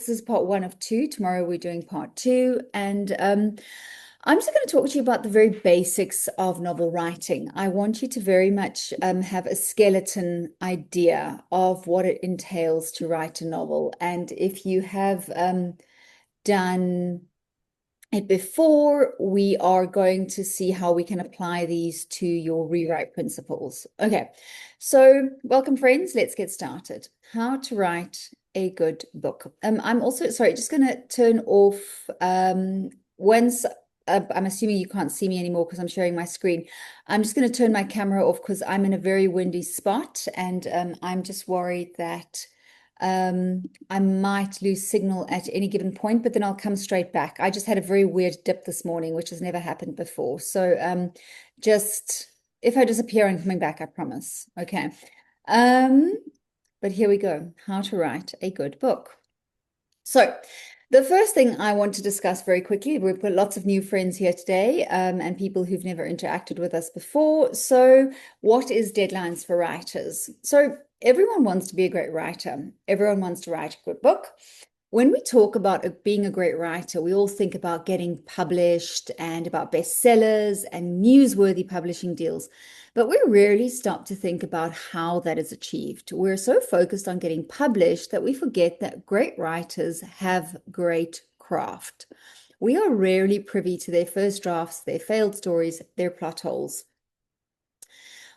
This is part one of two. Tomorrow we're doing part two. And I'm just going to talk to you about the very basics of novel writing. I want you to very much have a skeleton idea of what it entails to write a novel. And if you have done it before, we are going to see how we can apply these to your rewrite principles. Okay, so welcome, friends. Let's get started. How to write a good book. I'm also, sorry, just going to turn off once. I'm assuming you can't see me anymore because I'm sharing my screen. I'm just going to turn my camera off because I'm in a very windy spot and I'm just worried that I might lose signal at any given point, but then I'll come straight back. I just had a very weird dip this morning, which has never happened before. So just if I disappear, I'm coming back, I promise. Okay. Um, but here we go. How to write a good book. So the first thing I want to discuss very quickly, we've got lots of new friends here today and people who've never interacted with us before. So what is deadlines for writers? So everyone wants to be a great writer. Everyone wants to write a good book. When we talk about being a great writer, we all think about getting published and about bestsellers and newsworthy publishing deals. But we rarely stop to think about how that is achieved. We're so focused on getting published that we forget that great writers have great craft. We are rarely privy to their first drafts, their failed stories, their plot holes.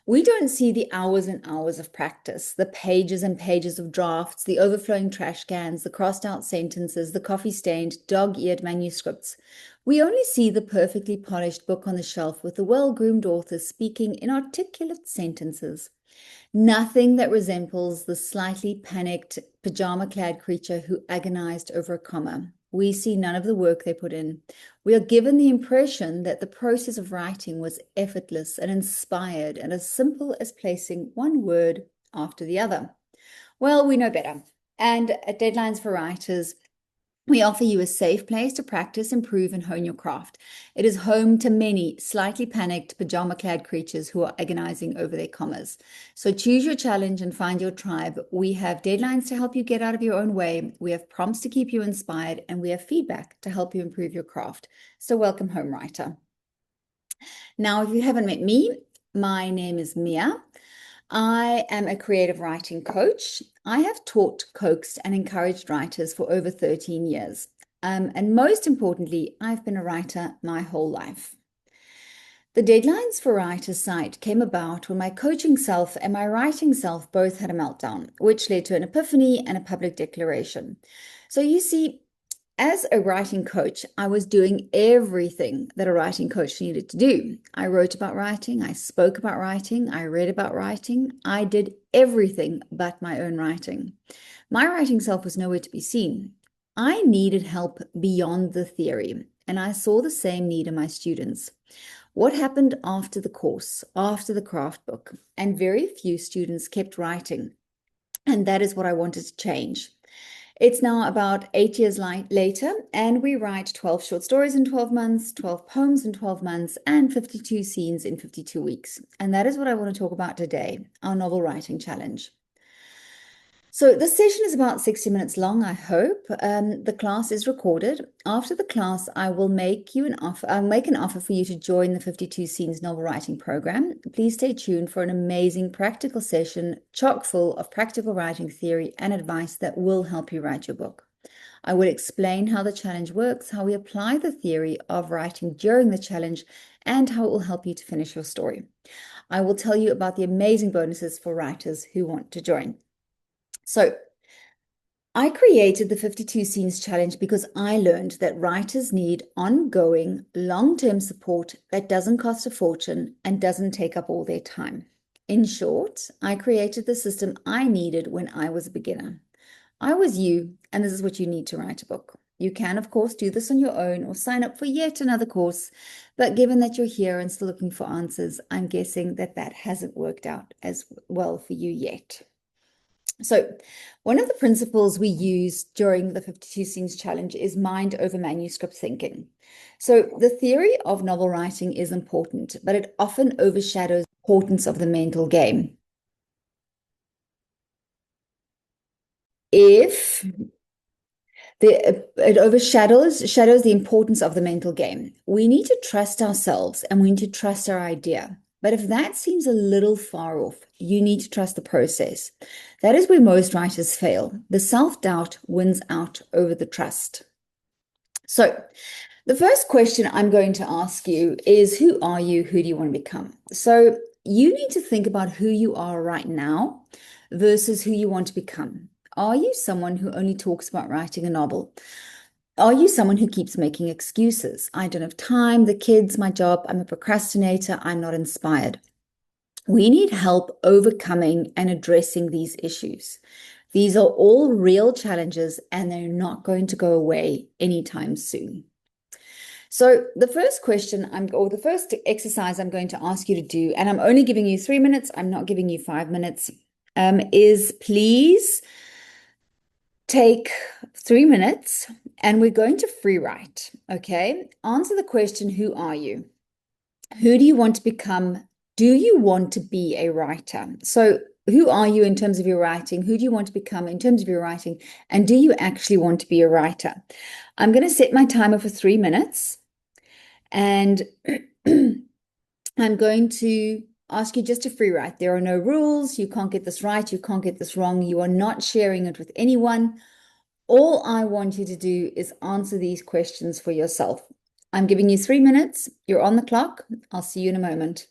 We don't see the hours and hours of practice, the pages and pages of drafts, the overflowing trash cans, the crossed out sentences, the coffee stained, dog eared manuscripts. We only see the perfectly polished book on the shelf with the well groomed author speaking in articulate sentences. Nothing that resembles the slightly panicked, pajama clad creature who agonized over a comma. We see none of the work they put in. We are given the impression that the process of writing was effortless and inspired and as simple as placing one word after the other. Well, we know better. And at Deadlines for Writers, we offer you a safe place to practice, improve, and hone your craft. It is home to many slightly panicked, pajama-clad creatures who are agonizing over their commas. So choose your challenge and find your tribe. We have deadlines to help you get out of your own way. We have prompts to keep you inspired, and we have feedback to help you improve your craft. So welcome home, writer. Now, if you haven't met me, my name is Mia. I am a creative writing coach. I have taught, coaxed, and encouraged writers for over 13 years. And most importantly, I've been a writer my whole life. The Deadlines for Writers site came about when my coaching self and my writing self both had a meltdown, which led to an epiphany and a public declaration. So you see, as a writing coach, I was doing everything that a writing coach needed to do. I wrote about writing, I spoke about writing, I read about writing, I did everything but my own writing. My writing self was nowhere to be seen. I needed help beyond the theory, and I saw the same need in my students. What happened after the course, after the craft book, and very few students kept writing, and that is what I wanted to change. It's now about 8 years later, and we write 12 short stories in 12 months, 12 poems in 12 months, and 52 scenes in 52 weeks. And that is what I want to talk about today, our novel writing challenge. So this session is about 60 minutes long, I hope. The class is recorded. After the class, I will make you an offer. I'll make an offer for you to join the 52 Scenes novel writing program. Please stay tuned for an amazing practical session, chock full of practical writing theory and advice that will help you write your book. I will explain how the challenge works, how we apply the theory of writing during the challenge, and how it will help you to finish your story. I will tell you about the amazing bonuses for writers who want to join. So I created the 52 Scenes Challenge because I learned that writers need ongoing, long-term support that doesn't cost a fortune and doesn't take up all their time. In short, I created the system I needed when I was a beginner. I was you, and this is what you need to write a book. You can, of course, do this on your own or sign up for yet another course, but given that you're here and still looking for answers, I'm guessing that that hasn't worked out as well for you yet. So one of the principles we use during the 52 Scenes Challenge is mind over manuscript thinking. So the theory of novel writing is important, but it often overshadows the importance of the mental game. it overshadows the importance of the mental game. We need to trust ourselves and we need to trust our idea. But if that seems a little far off, you need to trust the process. That is where most writers fail. The self-doubt wins out over the trust. So, the first question I'm going to ask you is, who are you? Who do you want to become? So, you need to think about who you are right now versus who you want to become. Are you someone who only talks about writing a novel? Are you someone who keeps making excuses? I don't have time, the kids, my job, I'm a procrastinator, I'm not inspired. We need help overcoming and addressing these issues. These are all real challenges and they're not going to go away anytime soon. So the first question or the first exercise I'm going to ask you to do, and I'm only giving you 3 minutes, I'm not giving you 5 minutes, is please take 3 minutes and we're going to free write. Okay. Answer the question, who are you? Who do you want to become? Do you want to be a writer? So who are you in terms of your writing? Who do you want to become in terms of your writing? And do you actually want to be a writer? I'm going to set my timer for 3 minutes. And I'm going to ask you just to free write. There are no rules. You can't get this right. You can't get this wrong. You are not sharing it with anyone. All I want you to do is answer these questions for yourself. I'm giving you 3 minutes. You're on the clock. I'll see you in a moment.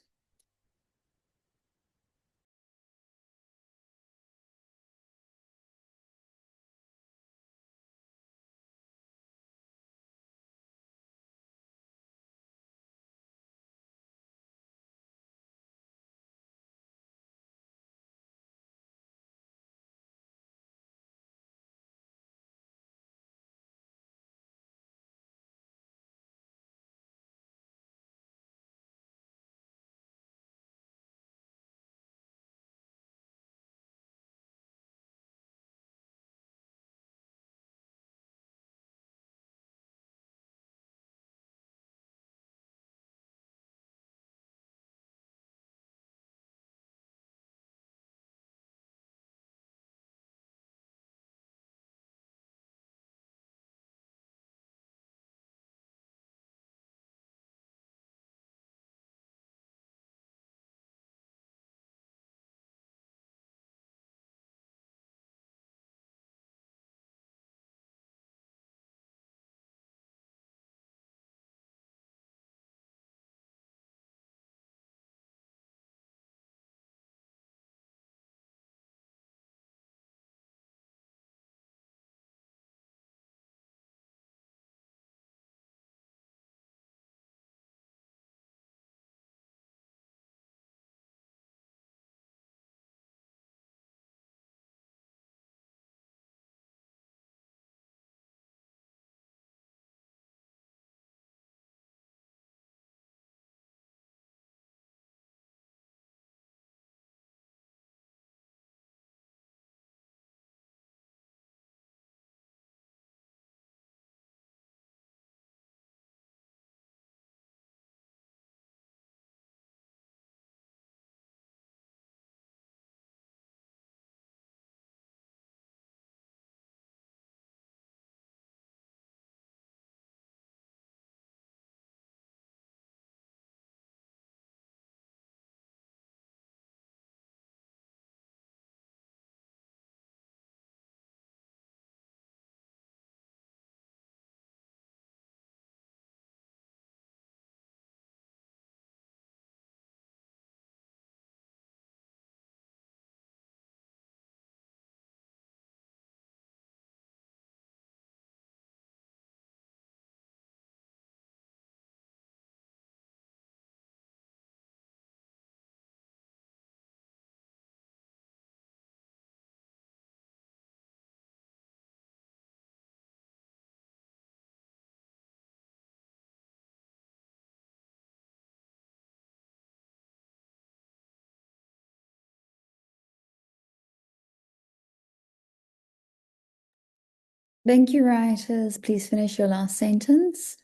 Thank you, writers. Please finish your last sentence.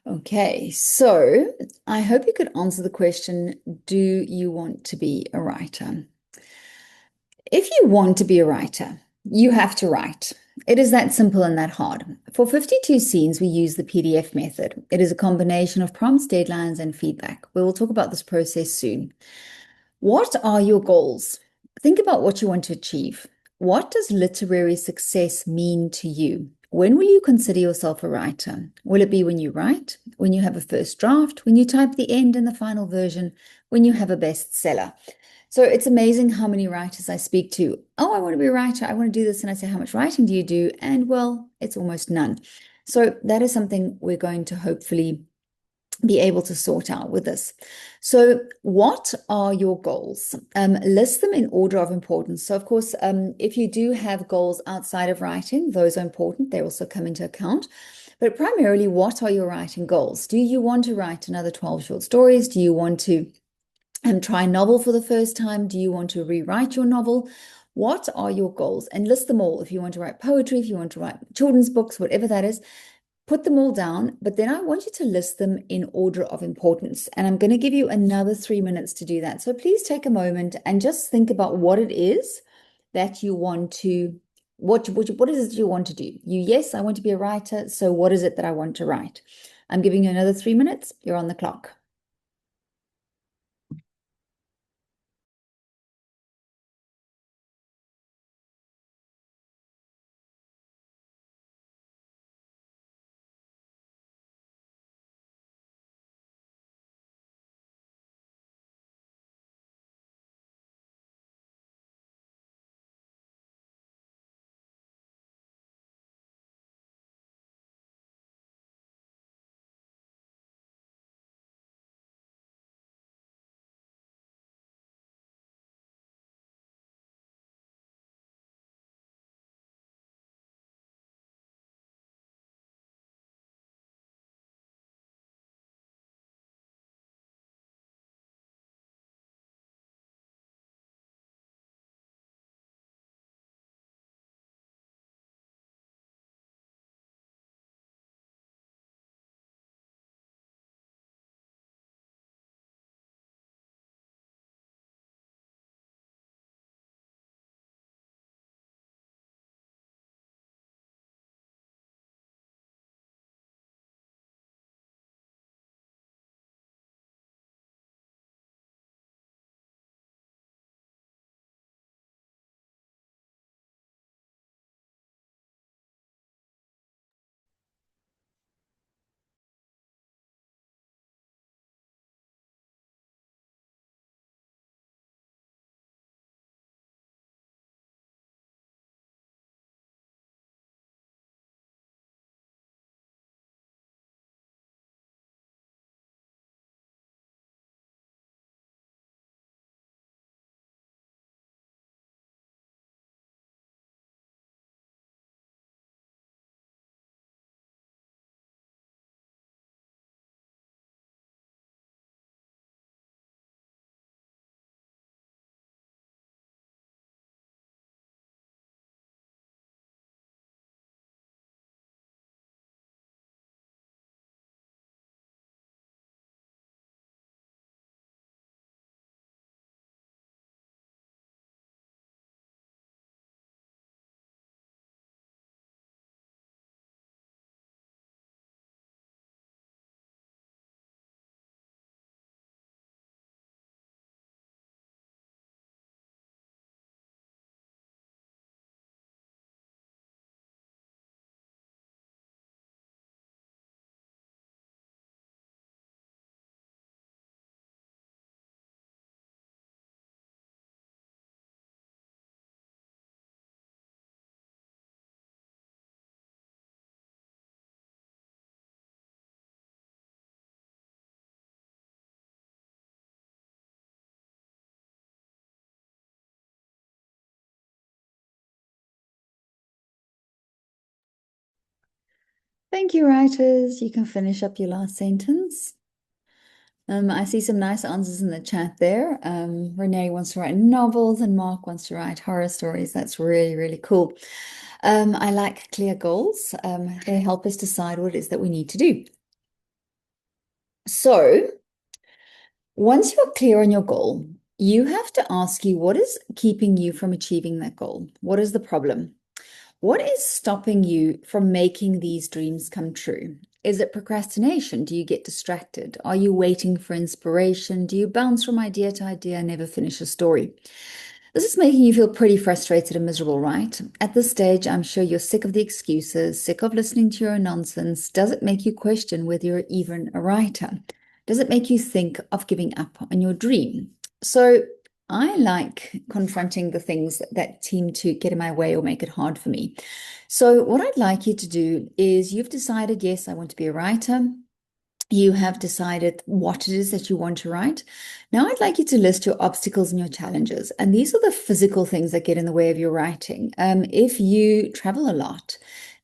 Okay, so I hope you could answer the question, do you want to be a writer? If you want to be a writer, you have to write. It is that simple and that hard. For 52 scenes, we use the PDF method. It is a combination of prompts, deadlines, and feedback. We will talk about this process soon. What are your goals? Think about what you want to achieve. What does literary success mean to you? When will you consider yourself a writer? Will it be when you write, when you have a first draft, when you type the end and the final version, when you have a bestseller? So it's amazing how many writers I speak to. Oh, I want to be a writer. I want to do this. And I say, how much writing do you do? And well, it's almost none. So that is something we're going to hopefully be able to sort out with this. So what are your goals? List them in order of importance. So of course, if you do have goals outside of writing, those are important. They also come into account. But primarily, what are your writing goals? Do you want to write another 12 short stories? Do you want to try a novel for the first time? Do you want to rewrite your novel? What are your goals? And list them all. If you want to write poetry, if you want to write children's books, whatever that is, put them all down. But then I want you to list them in order of importance. And I'm going to give you another 3 minutes to do that. So please take a moment and just think about what it is that you want to, what is it you want to do? Yes, I want to be a writer. So what is it that I want to write? I'm giving you another 3 minutes. You're on the clock. Thank you, writers. You can finish up your last sentence. I see some nice answers in the chat there. Renee wants to write novels and Mark wants to write horror stories. That's really, really cool. I like clear goals. They help us decide what it is that we need to do. So once you're clear on your goal, You have to ask you what is keeping you from achieving that goal? What is the problem? What is stopping you from making these dreams come true? Is it procrastination? Do you get distracted? Are you waiting for inspiration? Do you bounce from idea to idea and never finish a story? This is making you feel pretty frustrated and miserable, right? At this stage, I'm sure you're sick of the excuses, sick of listening to your own nonsense. Does it make you question whether you're even a writer? Does it make you think of giving up on your dream? So, I like confronting the things that seem to get in my way or make it hard for me. So, what I'd like you to do is you've decided, yes, I want to be a writer. You have decided what it is that you want to write. Now, I'd like you to list your obstacles and your challenges. And these are the physical things that get in the way of your writing. If you travel a lot,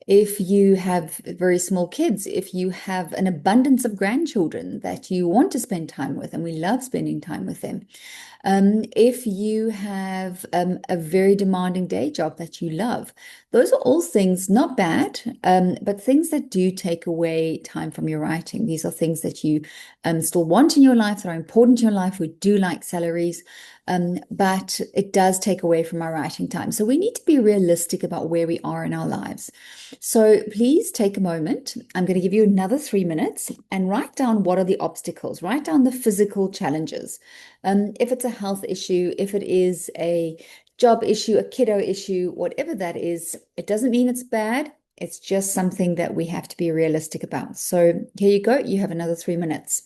if you have very small kids, if you have an abundance of grandchildren that you want to spend time with, and we love spending time with them, if you have a very demanding day job that you love, those are all things not bad, but things that do take away time from your writing. These are things that you still want in your life, that are important in your life. We do like salaries, but it does take away from our writing time. So we need to be realistic about where we are in our lives. So please take a moment. I'm going to give you another 3 minutes and write down what are the obstacles, write down the physical challenges. If it's a health issue, if it is a job issue, a kiddo issue, whatever that is, it doesn't mean it's bad. It's just something that we have to be realistic about. So here you go. You have another 3 minutes.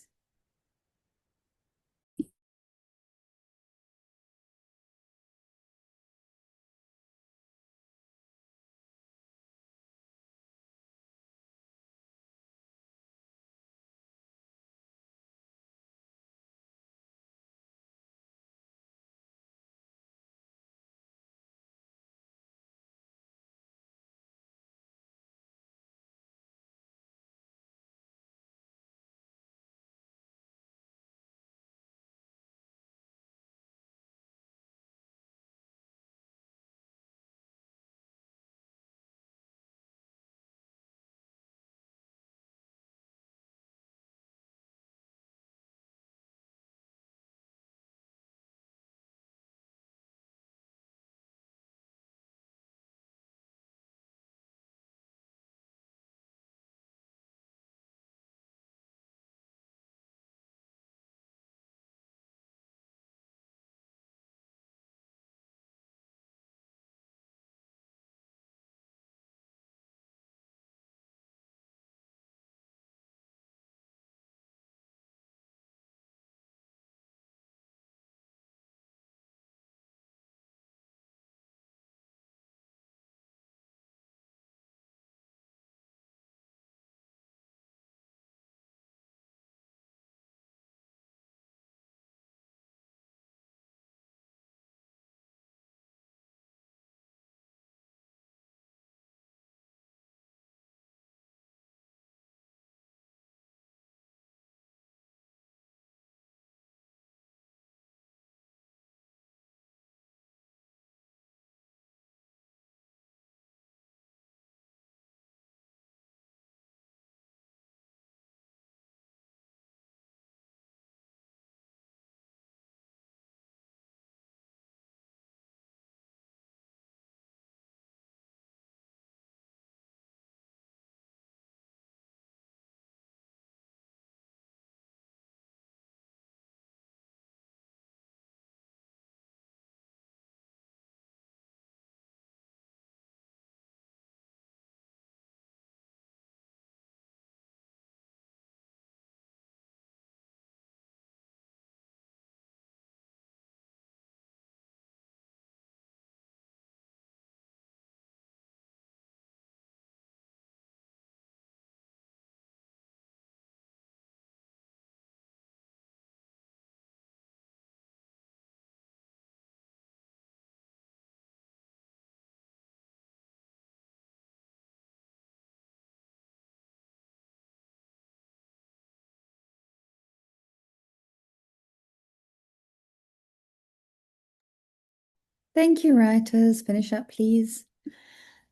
Thank you, writers. Finish up, please.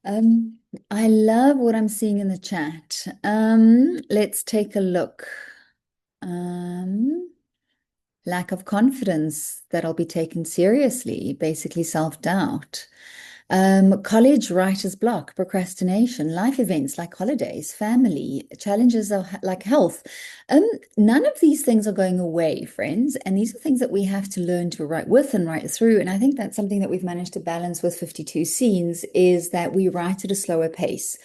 Um, I love what I'm seeing in the chat. Let's take a look. Um, lack of confidence that I'll be taken seriously, basically self-doubt. College writer's block, procrastination, life events like holidays, family, challenges like health. Um, None of these things are going away, friends, and these are things that we have to learn to write with and write through. And I think that's something that we've managed to balance with 52 scenes is that we write at a slower pace.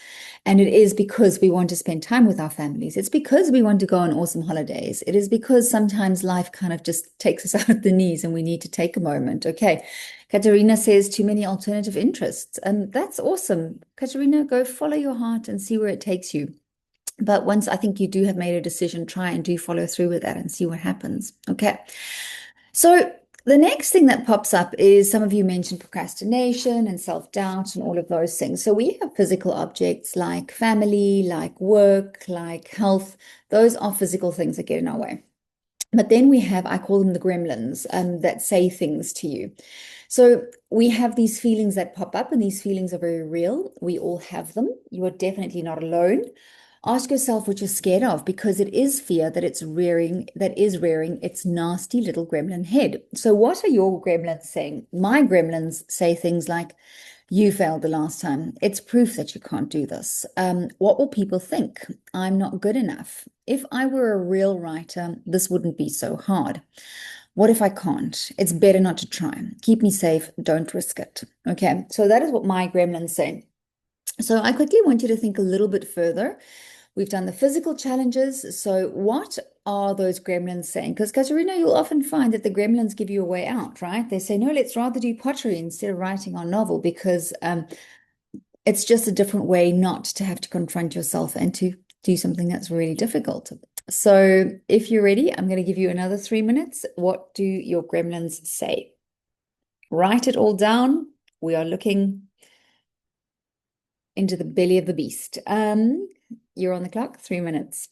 And it is because we want to spend time with our families. It's because we want to go on awesome holidays. It is because sometimes life kind of just takes us out of the knees and we need to take a moment. Okay. Katerina says too many alternative interests. And that's awesome. Katerina, go follow your heart and see where it takes you. But once I think you do have made a decision, try and do follow through with that and see what happens. Okay. So the next thing that pops up is some of you mentioned procrastination and self-doubt and all of those things. So we have physical objects like family, like work, like health. Those are physical things that get in our way. But then we have, I call them the gremlins, that say things to you. So we have these feelings that pop up, and these feelings are very real. We all have them. You are definitely not alone. Ask yourself what you're scared of, because it is fear that is rearing its nasty little gremlin head. So what are your gremlins saying? My gremlins say things like, you failed the last time. It's proof that you can't do this. What will people think? I'm not good enough. If I were a real writer, this wouldn't be so hard. What if I can't? It's better not to try. Keep me safe. Don't risk it. Okay, so that is what my gremlins say. So I quickly want you to think a little bit further. We've done the physical challenges. So what are those gremlins saying? Because Katerina, you'll often find that the gremlins give you a way out, right? They say, no, let's rather do pottery instead of writing our novel because it's just a different way not to have to confront yourself and to do something that's really difficult. So if you're ready, I'm going to give you another 3 minutes. What do your gremlins say? Write it all down. We are looking into the belly of the beast. You're on the clock, 3 minutes.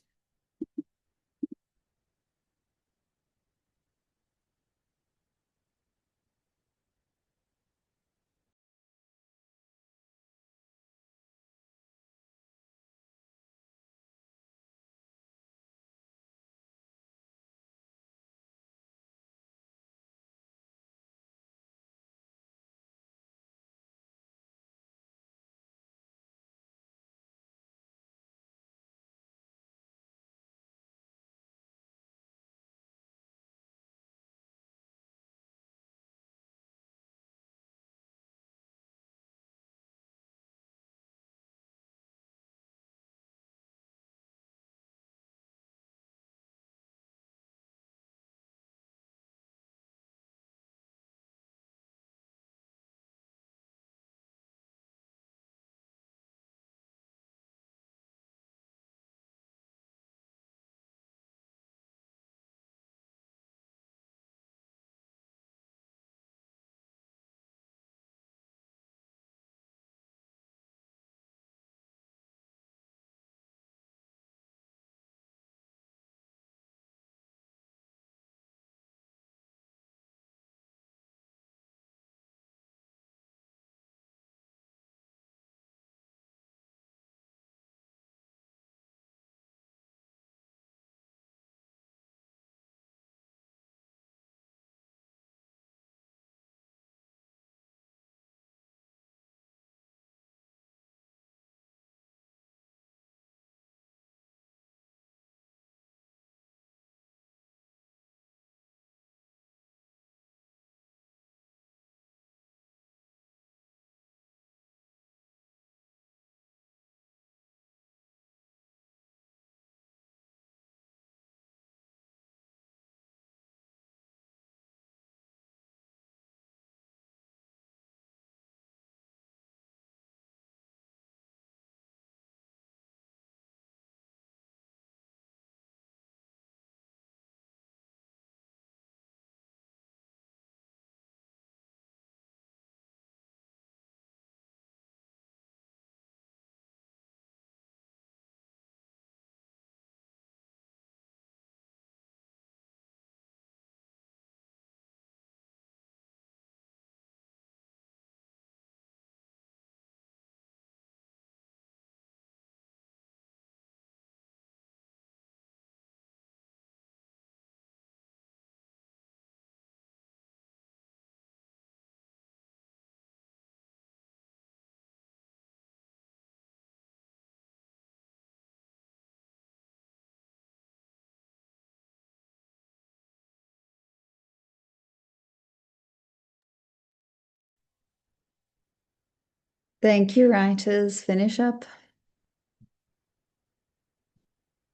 Thank you, writers. Finish up.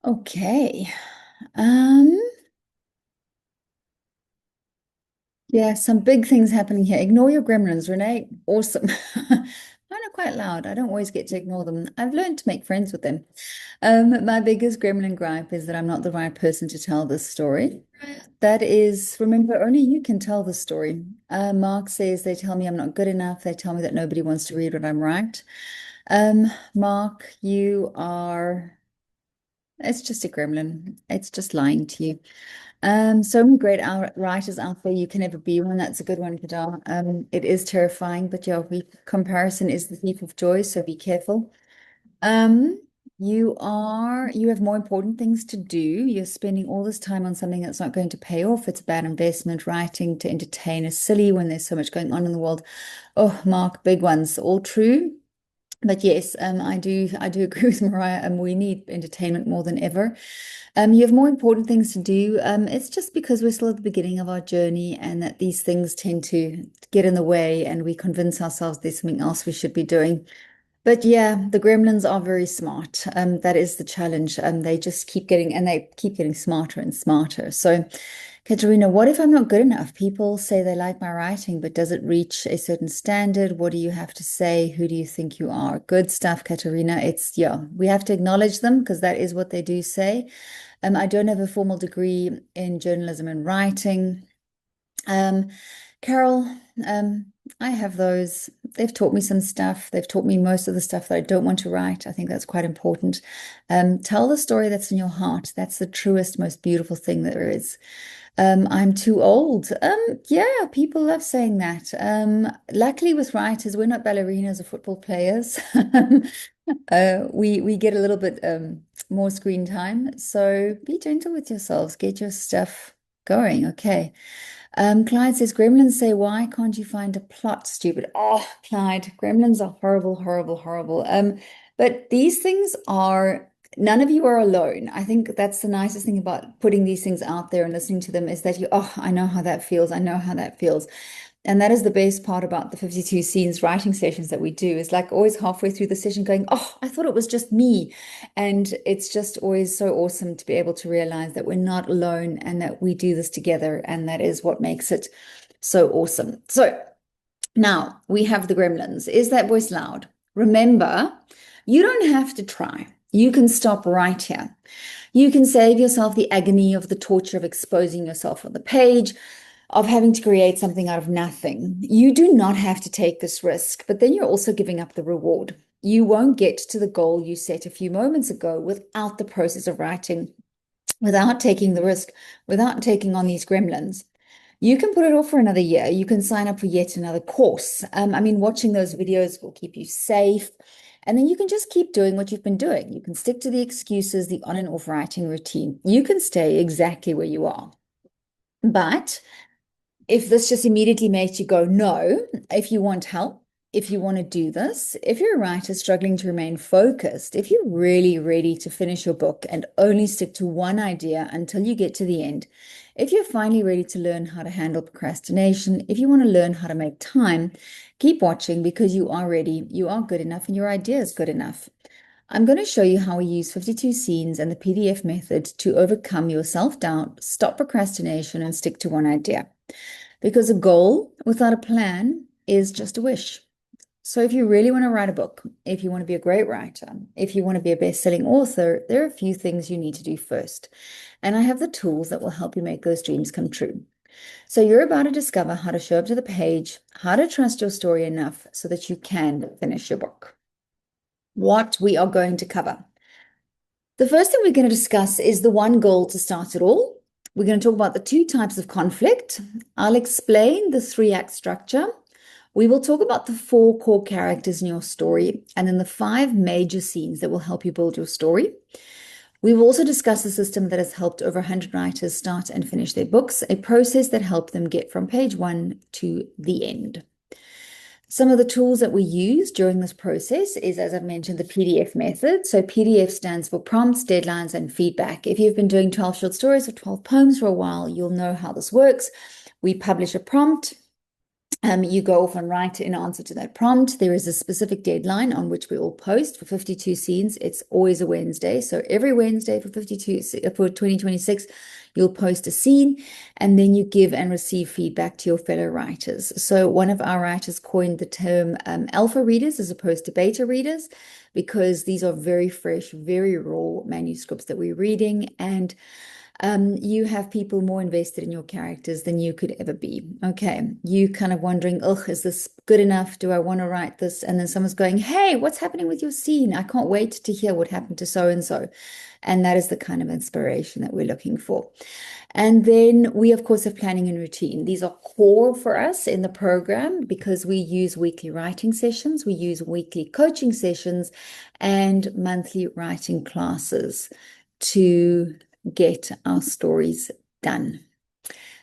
Okay. Um, yeah, some big things happening here. Ignore your gremlins, Renee. Awesome. Mine are quite loud. I don't always get to ignore them. I've learned to make friends with them. My biggest gremlin gripe is that I'm not the right person to tell this story. That is, remember, only you can tell the story. Mark says they tell me I'm not good enough. They tell me that nobody wants to read what I'm right. Mark, you are, it's just a gremlin. It's just lying to you. So many great writers out there. You can never be one. That's a good one, Kadar. It is terrifying, but yeah, comparison is the thief of joy, so be careful. Um, you have more important things to do. You're spending all this time on something that's not going to pay off. It's a bad investment. Writing to entertain is silly when there's so much going on in the world. Oh, Mark, big ones, all true. But yes, I do agree with Mariah. We need entertainment more than ever. You have more important things to do. It's just because we're still at the beginning of our journey and that these things tend to get in the way and we convince ourselves there's something else we should be doing. But yeah, the gremlins are very smart. That is the challenge. They keep getting smarter and smarter. So, Katerina, what if I'm not good enough? People say they like my writing, but does it reach a certain standard? What do you have to say? Who do you think you are? Good stuff, Katerina. Yeah, we have to acknowledge them because that is what they do say. I don't have a formal degree in journalism and writing. Um, Carol, I have those. They've taught me some stuff. They've taught me most of the stuff that I don't want to write. I think that's quite important. Tell the story that's in your heart. That's the truest, most beautiful thing there is. I'm too old. Yeah, people love saying that. Luckily with writers, we're not ballerinas or football players. We get a little bit more screen time. So be gentle with yourselves. Get your stuff going. Okay. Clyde says, Gremlins say, why can't you find a plot, stupid? Oh, Clyde, Gremlins are horrible, horrible, horrible. But these things are, none of you are alone. I think that's the nicest thing about putting these things out there and listening to them is that I know how that feels. I know how that feels. And that is the best part about the 52 scenes writing sessions that we do is like always halfway through the session going, oh, I thought it was just me. And it's just always so awesome to be able to realize that we're not alone and that we do this together. And that is what makes it so awesome. So now we have the gremlins. Is that voice loud? Remember, you don't have to try. You can stop right here. You can save yourself the agony of the torture of exposing yourself on the page, of having to create something out of nothing. You do not have to take this risk, but then you're also giving up the reward. You won't get to the goal you set a few moments ago without the process of writing, without taking the risk, without taking on these gremlins. You can put it off for another year. You can sign up for yet another course. Watching those videos will keep you safe. And then you can just keep doing what you've been doing. You can stick to the excuses, the on and off writing routine. You can stay exactly where you are. But if this just immediately makes you go, no, if you want help, if you want to do this, if you're a writer struggling to remain focused, if you're really ready to finish your book and only stick to one idea until you get to the end, if you're finally ready to learn how to handle procrastination, if you want to learn how to make time, keep watching because you are ready, you are good enough, and your idea is good enough. I'm going to show you how we use 52 scenes and the PDF method to overcome your self-doubt, stop procrastination, and stick to one idea. Because a goal without a plan is just a wish. So if you really want to write a book, if you want to be a great writer, if you want to be a best-selling author, there are a few things you need to do first. And I have the tools that will help you make those dreams come true. So you're about to discover how to show up to the page, how to trust your story enough so that you can finish your book. What we are going to cover. The first thing we're going to discuss is the one goal to start it all. We're going to talk about the two types of conflict. I'll explain the three-act structure. We will talk about the four core characters in your story and then the five major scenes that will help you build your story. We will also discuss a system that has helped over 100 writers start and finish their books, a process that helped them get from page 1 to the end. Some of the tools that we use during this process is, as I've mentioned, the PDF method. So PDF stands for prompts, deadlines, and feedback. If you've been doing 12 short stories or 12 poems for a while, you'll know how this works. We publish a prompt. You go off and write in answer to that prompt. There is a specific deadline on which we all post for 52 scenes. It's always a Wednesday. So every Wednesday for 2026, you'll post a scene, and then you give and receive feedback to your fellow writers. So one of our writers coined the term alpha readers as opposed to beta readers, because these are very fresh, very raw manuscripts that we're reading, and you have people more invested in your characters than you could ever be. Okay, you kind of wondering, oh, is this good enough? Do I want to write this? And then someone's going, hey, what's happening with your scene? I can't wait to hear what happened to so and so. And that is the kind of inspiration that we're looking for. And then we, of course, have planning and routine. These are core for us in the program because we use weekly writing sessions, we use weekly coaching sessions, and monthly writing classes to get our stories done.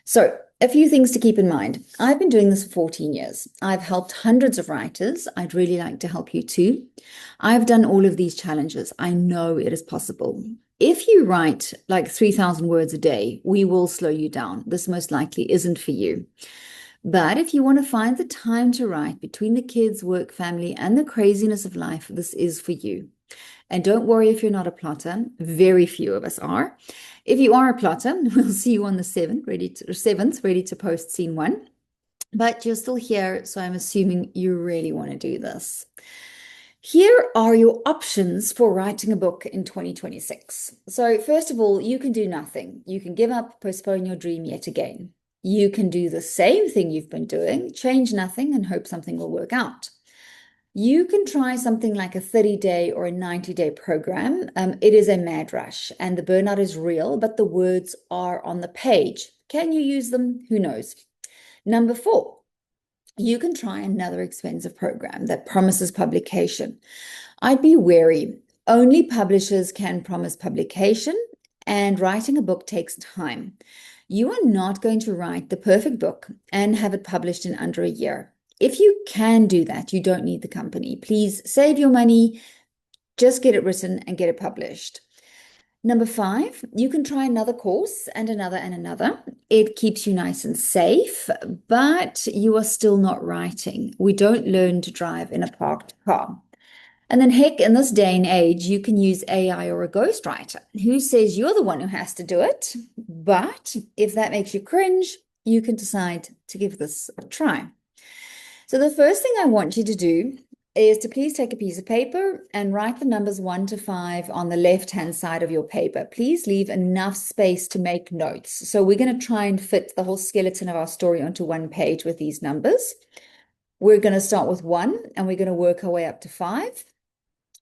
So, a few things to keep in mind. I've been doing this for 14 years. I've helped hundreds of writers. I'd really like to help you too. I've done all of these challenges. I know it is possible. If you write like 3,000 words a day, we will slow you down. This most likely isn't for you. But if you want to find the time to write between the kids, work, family, and the craziness of life, this is for you. And don't worry if you're not a plotter. Very few of us are. If you are a plotter, we'll see you on the 7th, ready to post scene 1. But you're still here, so I'm assuming you really want to do this. Here are your options for writing a book in 2026. So first of all, you can do nothing. You can give up, postpone your dream yet again. You can do the same thing you've been doing, change nothing, and hope something will work out. You can try something like a 30-day or a 90-day program. It is a mad rush and the burnout is real, but the words are on the page. Can you use them? Who knows? Number 4, you can try another expensive program that promises publication. I'd be wary. Only publishers can promise publication, and writing a book takes time. You are not going to write the perfect book and have it published in under a year. If you can do that, you don't need the company. Please save your money, just get it written and get it published. Number 5, you can try another course and another and another. It keeps you nice and safe, but you are still not writing. We don't learn to drive in a parked car. And then heck, in this day and age, you can use AI or a ghostwriter. Who says you're the one who has to do it? But if that makes you cringe, you can decide to give this a try. So the first thing I want you to do is to please take a piece of paper and write the numbers 1 to 5 on the left-hand side of your paper. Please leave enough space to make notes. So we're going to try and fit the whole skeleton of our story onto one page with these numbers. We're going to start with 1 and we're going to work our way up to 5.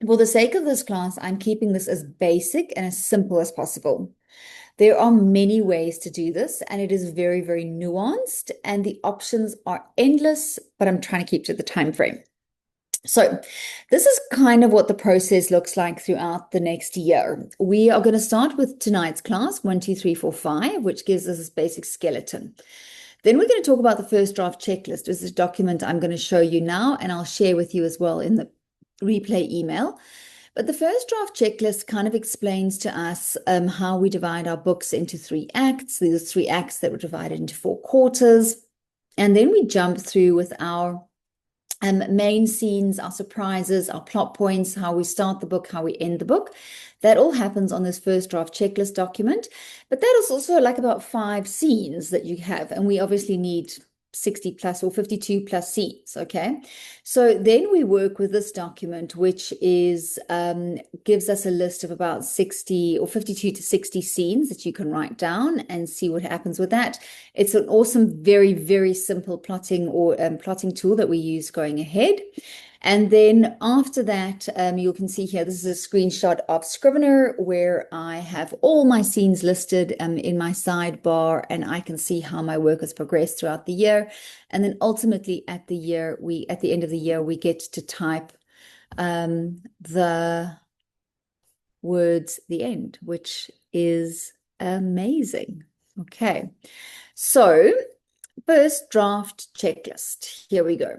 For the sake of this class, I'm keeping this as basic and as simple as possible. There are many ways to do this, and it is very, very nuanced, and the options are endless, but I'm trying to keep to the time frame. So this is kind of what the process looks like throughout the next year. We are going to start with tonight's class, 1, 2, 3, 4, 5, which gives us this basic skeleton. Then we're going to talk about the first draft checklist. This is a document I'm going to show you now, and I'll share with you as well in the replay email. But the first draft checklist kind of explains to us how we divide our books into 3 acts. These are 3 acts that were divided into 4 quarters. And then we jump through with our main scenes, our surprises, our plot points, how we start the book, how we end the book. That all happens on this first draft checklist document. But that is also like about 5 scenes that you have. And we obviously need 60 plus or 52 plus scenes. Okay. So then we work with this document, which is gives us a list of about 60 or 52 to 60 scenes that you can write down and see what happens with that. It's an awesome, very, very simple plotting or plotting tool that we use going ahead. And then after that, you can see here, this is a screenshot of Scrivener where I have all my scenes listed in my sidebar, and I can see how my work has progressed throughout the year. And then ultimately at the end of the year, we get to type the words, the end, which is amazing. Okay, so first draft checklist. Here we go.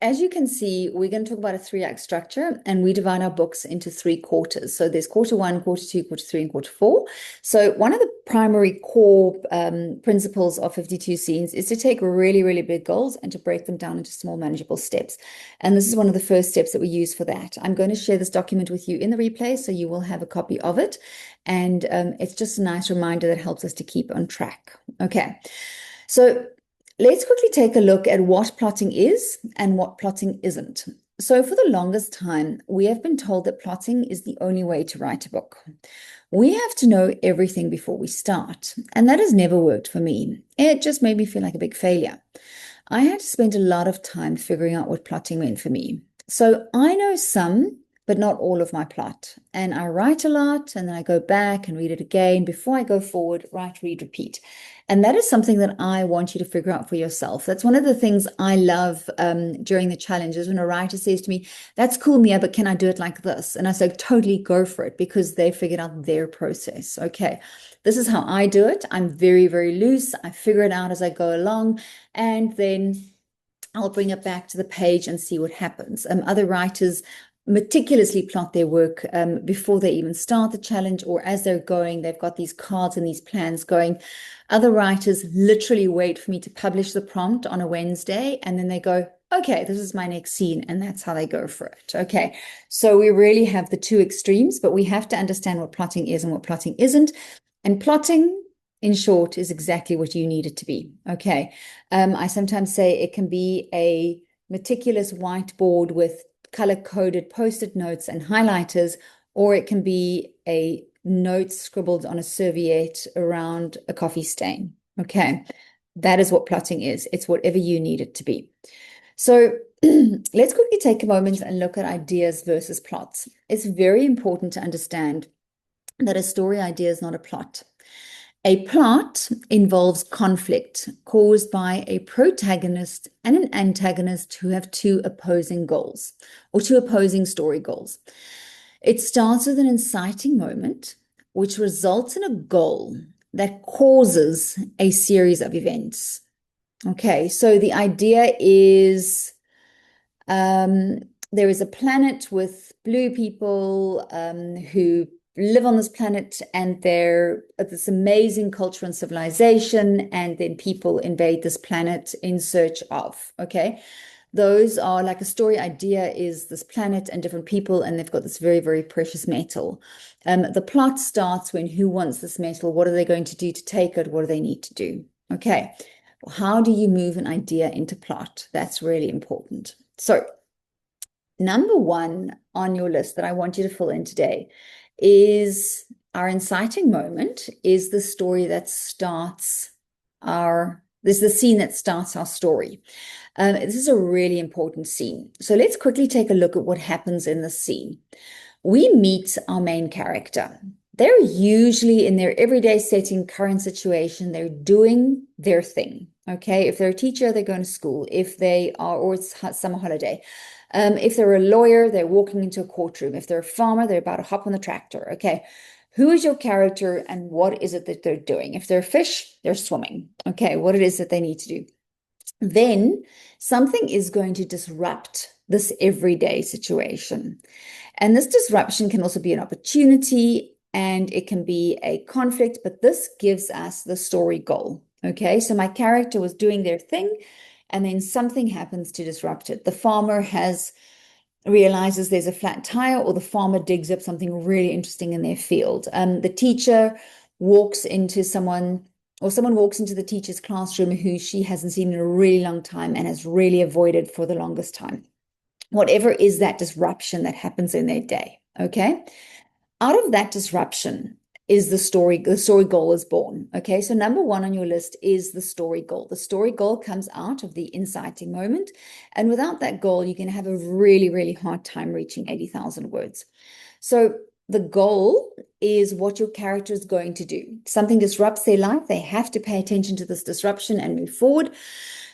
as you can see, we're going to talk about a three-act structure, and we divide our books into three quarters. So there's quarter one, quarter two, quarter three, and quarter four. So one of the primary core principles of 52 scenes is to take really, really big goals and to break them down into small, manageable steps. And this is one of the first steps that we use for that. I'm going to share this document with you in the replay, so you will have a copy of it. And it's just a nice reminder that helps us to keep on track. Okay, so let's quickly take a look at what plotting is and what plotting isn't. So for the longest time, we have been told that plotting is the only way to write a book. We have to know everything before we start, and that has never worked for me. It just made me feel like a big failure. I had to spend a lot of time figuring out what plotting meant for me. So I know some, but not all of my plot. And I write a lot, and then I go back and read it again before I go forward, write, read, repeat. And that is something that I want you to figure out for yourself. That's one of the things I love during the challenges when a writer says to me, "That's cool, Mia, but can I do it like this?" And I say, totally go for it, because they figured out their process. Okay, this is how I do it. I'm very, very loose. I figure it out as I go along, and then I'll bring it back to the page and see what happens. Other writers meticulously plot their work before they even start the challenge, or as they're going, they've got these cards and these plans going. Other writers literally wait for me to publish the prompt on a Wednesday, and then they go, okay, this is my next scene, and that's how they go for it. Okay, so we really have the two extremes, but we have to understand what plotting is and what plotting isn't. And plotting, in short, is exactly what you need it to be. Okay, I sometimes say it can be a meticulous whiteboard with color-coded post-it notes and highlighters, or it can be a note scribbled on a serviette around a coffee stain. Okay, that is what plotting is. It's whatever you need it to be. So let's quickly take a moment and look at ideas versus plots. It's very important to understand that a story idea is not a plot. A plot involves conflict caused by a protagonist and an antagonist who have two opposing goals, or two opposing story goals. It starts with an inciting moment, which results in a goal that causes a series of events. Okay, so the idea is there is a planet with blue people who live on this planet, and they're this amazing culture and civilization, and then people invade this planet in search of, okay? Those are like a story idea is this planet and different people, and they've got this very, very precious metal. The plot starts when who wants this metal? What are they going to do to take it? What do they need to do? Okay, how do you move an idea into plot? That's really important. So number one on your list that I want you to fill in today is our inciting moment, is the story that starts this is the scene that starts our story. This is a really important scene. So let's quickly take a look at what happens in the scene. We meet our main character. They're usually in their everyday setting, current situation. They're doing their thing. Okay, if they're a teacher, they're going to school. If they are, or it's summer holiday. If they're a lawyer, they're walking into a courtroom. If they're a farmer, they're about to hop on the tractor. Okay, who is your character and what is it that they're doing? If they're a fish, they're swimming. Okay, what it is that they need to do. Then something is going to disrupt this everyday situation. And this disruption can also be an opportunity, and it can be a conflict, but this gives us the story goal. Okay, so my character was doing their thing, and then something happens to disrupt it. The farmer realizes there's a flat tire, or the farmer digs up something really interesting in their field. The teacher walks into someone walks into the teacher's classroom who she hasn't seen in a really long time and has really avoided for the longest time. Whatever is that disruption that happens in their day, okay? Out of that disruption is the story goal is born, okay? So number one on your list is the story goal. The story goal comes out of the inciting moment, and without that goal, you're going to have a really, really hard time reaching 80,000 words. So the goal is what your character is going to do. Something disrupts their life. They have to pay attention to this disruption and move forward.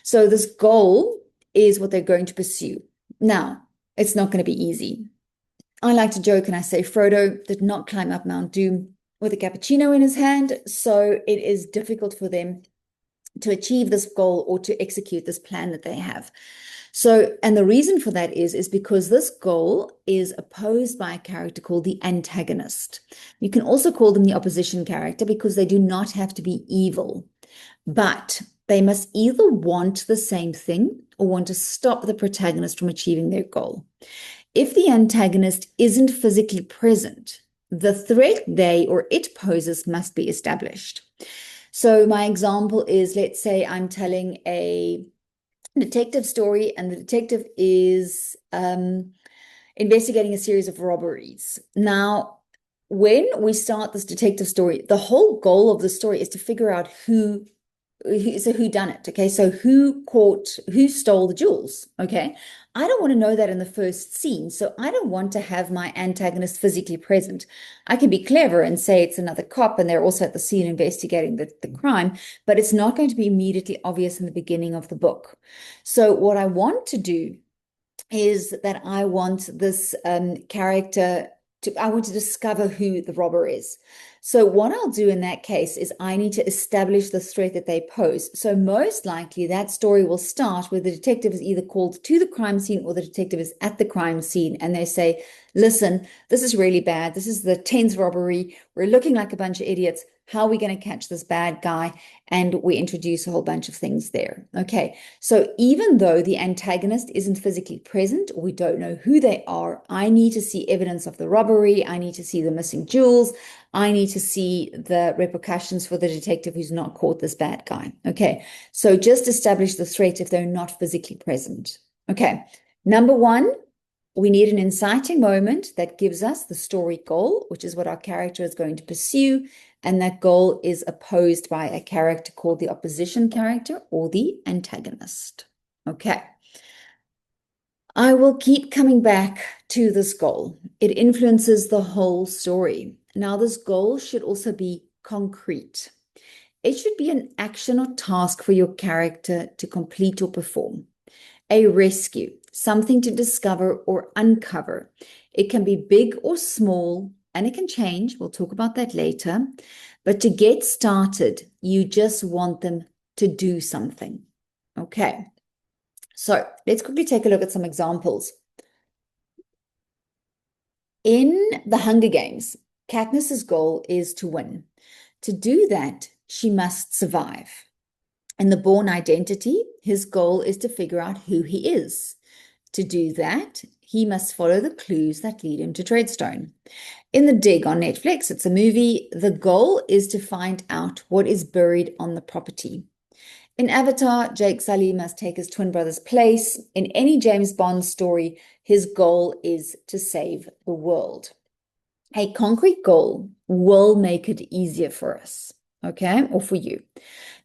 So this goal is what they're going to pursue. Now, it's not going to be easy. I like to joke and I say Frodo did not climb up Mount Doom with a cappuccino in his hand. So it is difficult for them to achieve this goal or to execute this plan that they have. So, and the reason for that is because this goal is opposed by a character called the antagonist. You can also call them the opposition character because they do not have to be evil, but they must either want the same thing or want to stop the protagonist from achieving their goal. If the antagonist isn't physically present, the threat they or it poses must be established. So my example is, let's say I'm telling a detective story, and the detective is investigating a series of robberies. Now, when we start this detective story, the whole goal of the story is to figure out who done it. Okay, so who stole the jewels. Okay, I don't want to know that in the first scene, so I don't want to have my antagonist physically present. I can be clever and say it's another cop and they're also at the scene investigating the crime, but it's not going to be immediately obvious in the beginning of the book. So what I want to do is that I want this character I want to discover who the robber is. So what I'll do in that case is I need to establish the threat that they pose. So most likely that story will start where the detective is either called to the crime scene or the detective is at the crime scene and they say, listen, this is really bad. This is the 10th robbery. We're looking like a bunch of idiots. How are we going to catch this bad guy? And we introduce a whole bunch of things there. Okay, so even though the antagonist isn't physically present, or we don't know who they are, I need to see evidence of the robbery. I need to see the missing jewels. I need to see the repercussions for the detective who's not caught this bad guy. Okay, so just establish the threat if they're not physically present. Okay, number one, we need an inciting moment that gives us the story goal, which is what our character is going to pursue. And that goal is opposed by a character called the opposition character or the antagonist. Okay. I will keep coming back to this goal. It influences the whole story. Now, this goal should also be concrete. It should be an action or task for your character to complete or perform. A rescue, something to discover or uncover. It can be big or small, and it can change. We'll talk about that later. But to get started, you just want them to do something. Okay. So let's quickly take a look at some examples. In the Hunger Games, Katniss's goal is to win. To do that, she must survive. In the Bourne Identity, his goal is to figure out who he is. To do that, he must follow the clues that lead him to Treadstone. In The Dig on Netflix, it's a movie, the goal is to find out what is buried on the property. In Avatar, Jake Sully must take his twin brother's place. In any James Bond story, his goal is to save the world. A concrete goal will make it easier for us, okay, or for you.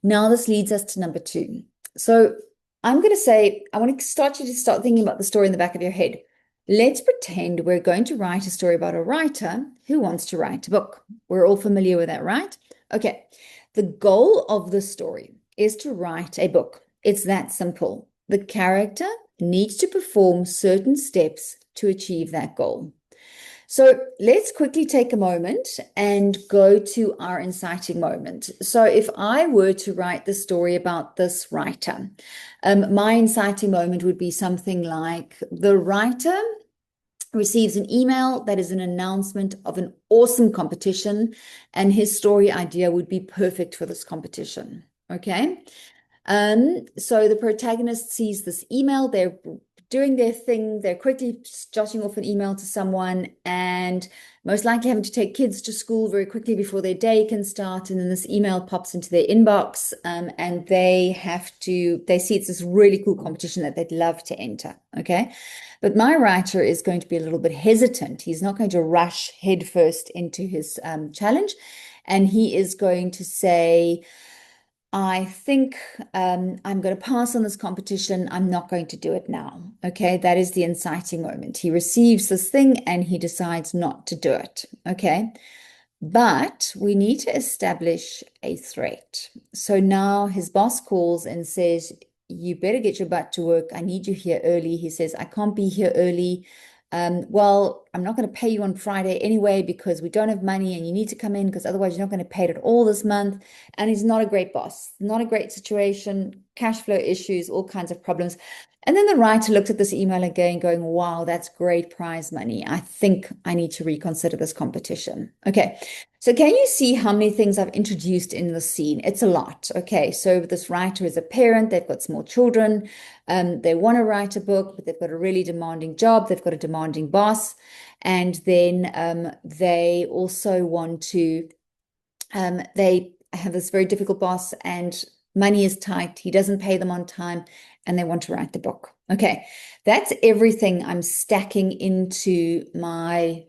Now, this leads us to number two. So I'm going to say, I want to start you to start thinking about the story in the back of your head. Let's pretend we're going to write a story about a writer who wants to write a book. We're all familiar with that, right? Okay. The goal of the story is to write a book. It's that simple. The character needs to perform certain steps to achieve that goal. So let's quickly take a moment and go to our inciting moment. So if I were to write the story about this writer, my inciting moment would be something like the writer receives an email that is an announcement of an awesome competition, and his story idea would be perfect for this competition. Okay. So the protagonist sees this email, they're doing their thing, they're quickly jotting off an email to someone, and most likely having to take kids to school very quickly before their day can start. And then this email pops into their inbox, and they see it's this really cool competition that they'd love to enter. Okay. But my writer is going to be a little bit hesitant. He's not going to rush headfirst into his challenge. And he is going to say, I think I'm going to pass on this competition. I'm not going to do it now. Okay, that is the inciting moment. He receives this thing and he decides not to do it. Okay, but we need to establish a threat. So now his boss calls and says, you better get your butt to work. I need you here early. He says, I can't be here early. Well, I'm not going to pay you on Friday anyway because we don't have money and you need to come in because otherwise you're not going to pay it at all this month. And he's not a great boss, not a great situation, cash flow issues, all kinds of problems. And then the writer looked at this email again, going, wow, that's great prize money. I think I need to reconsider this competition. Okay. So can you see how many things I've introduced in the scene? It's a lot. Okay. So this writer is a parent, they've got small children, they want to write a book, but they've got a really demanding job, they've got a demanding boss, and then they also want to they have this very difficult boss and money is tight. He doesn't pay them on time and they want to write the book. Okay, that's everything I'm stacking into my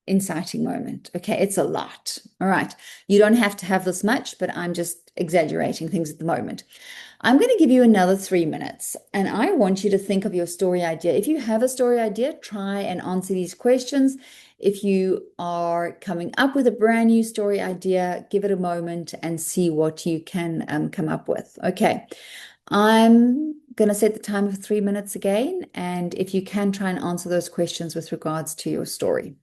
inciting moment. Okay, it's a lot. All right. You don't have to have this much, but I'm just exaggerating things at the moment. I'm going to give you another 3 minutes and I want you to think of your story idea. If you have a story idea, try and answer these questions. If you are coming up with a brand new story idea, give it a moment and see what you can come up with. Okay, I'm going to set the timer for 3 minutes again. And if you can, try and answer those questions with regards to your story.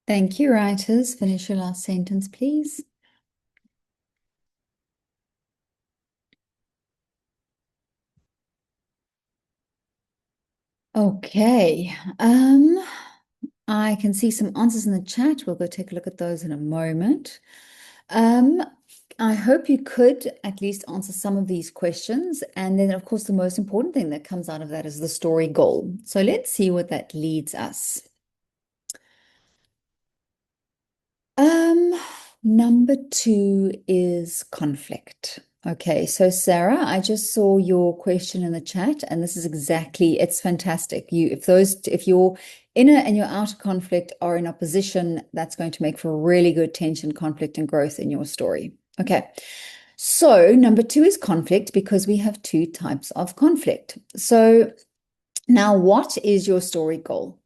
Thank you, writers. Finish your last sentence, please. Okay. I can see some answers in the chat. We'll go take a look at those in a moment. Um, I hope you could at least answer some of these questions. And then, of course, the most important thing that comes out of that is the story goal. So let's see what that leads us. Um, Number 2 is conflict. Okay, so Sarah, I just saw your question in the chat, and this is exactly, it's fantastic. If your inner and your outer conflict are in opposition, that's going to make for really good tension, conflict, and growth in your story. Okay, so number two is conflict because we have two types of conflict. So now, what is your story goal?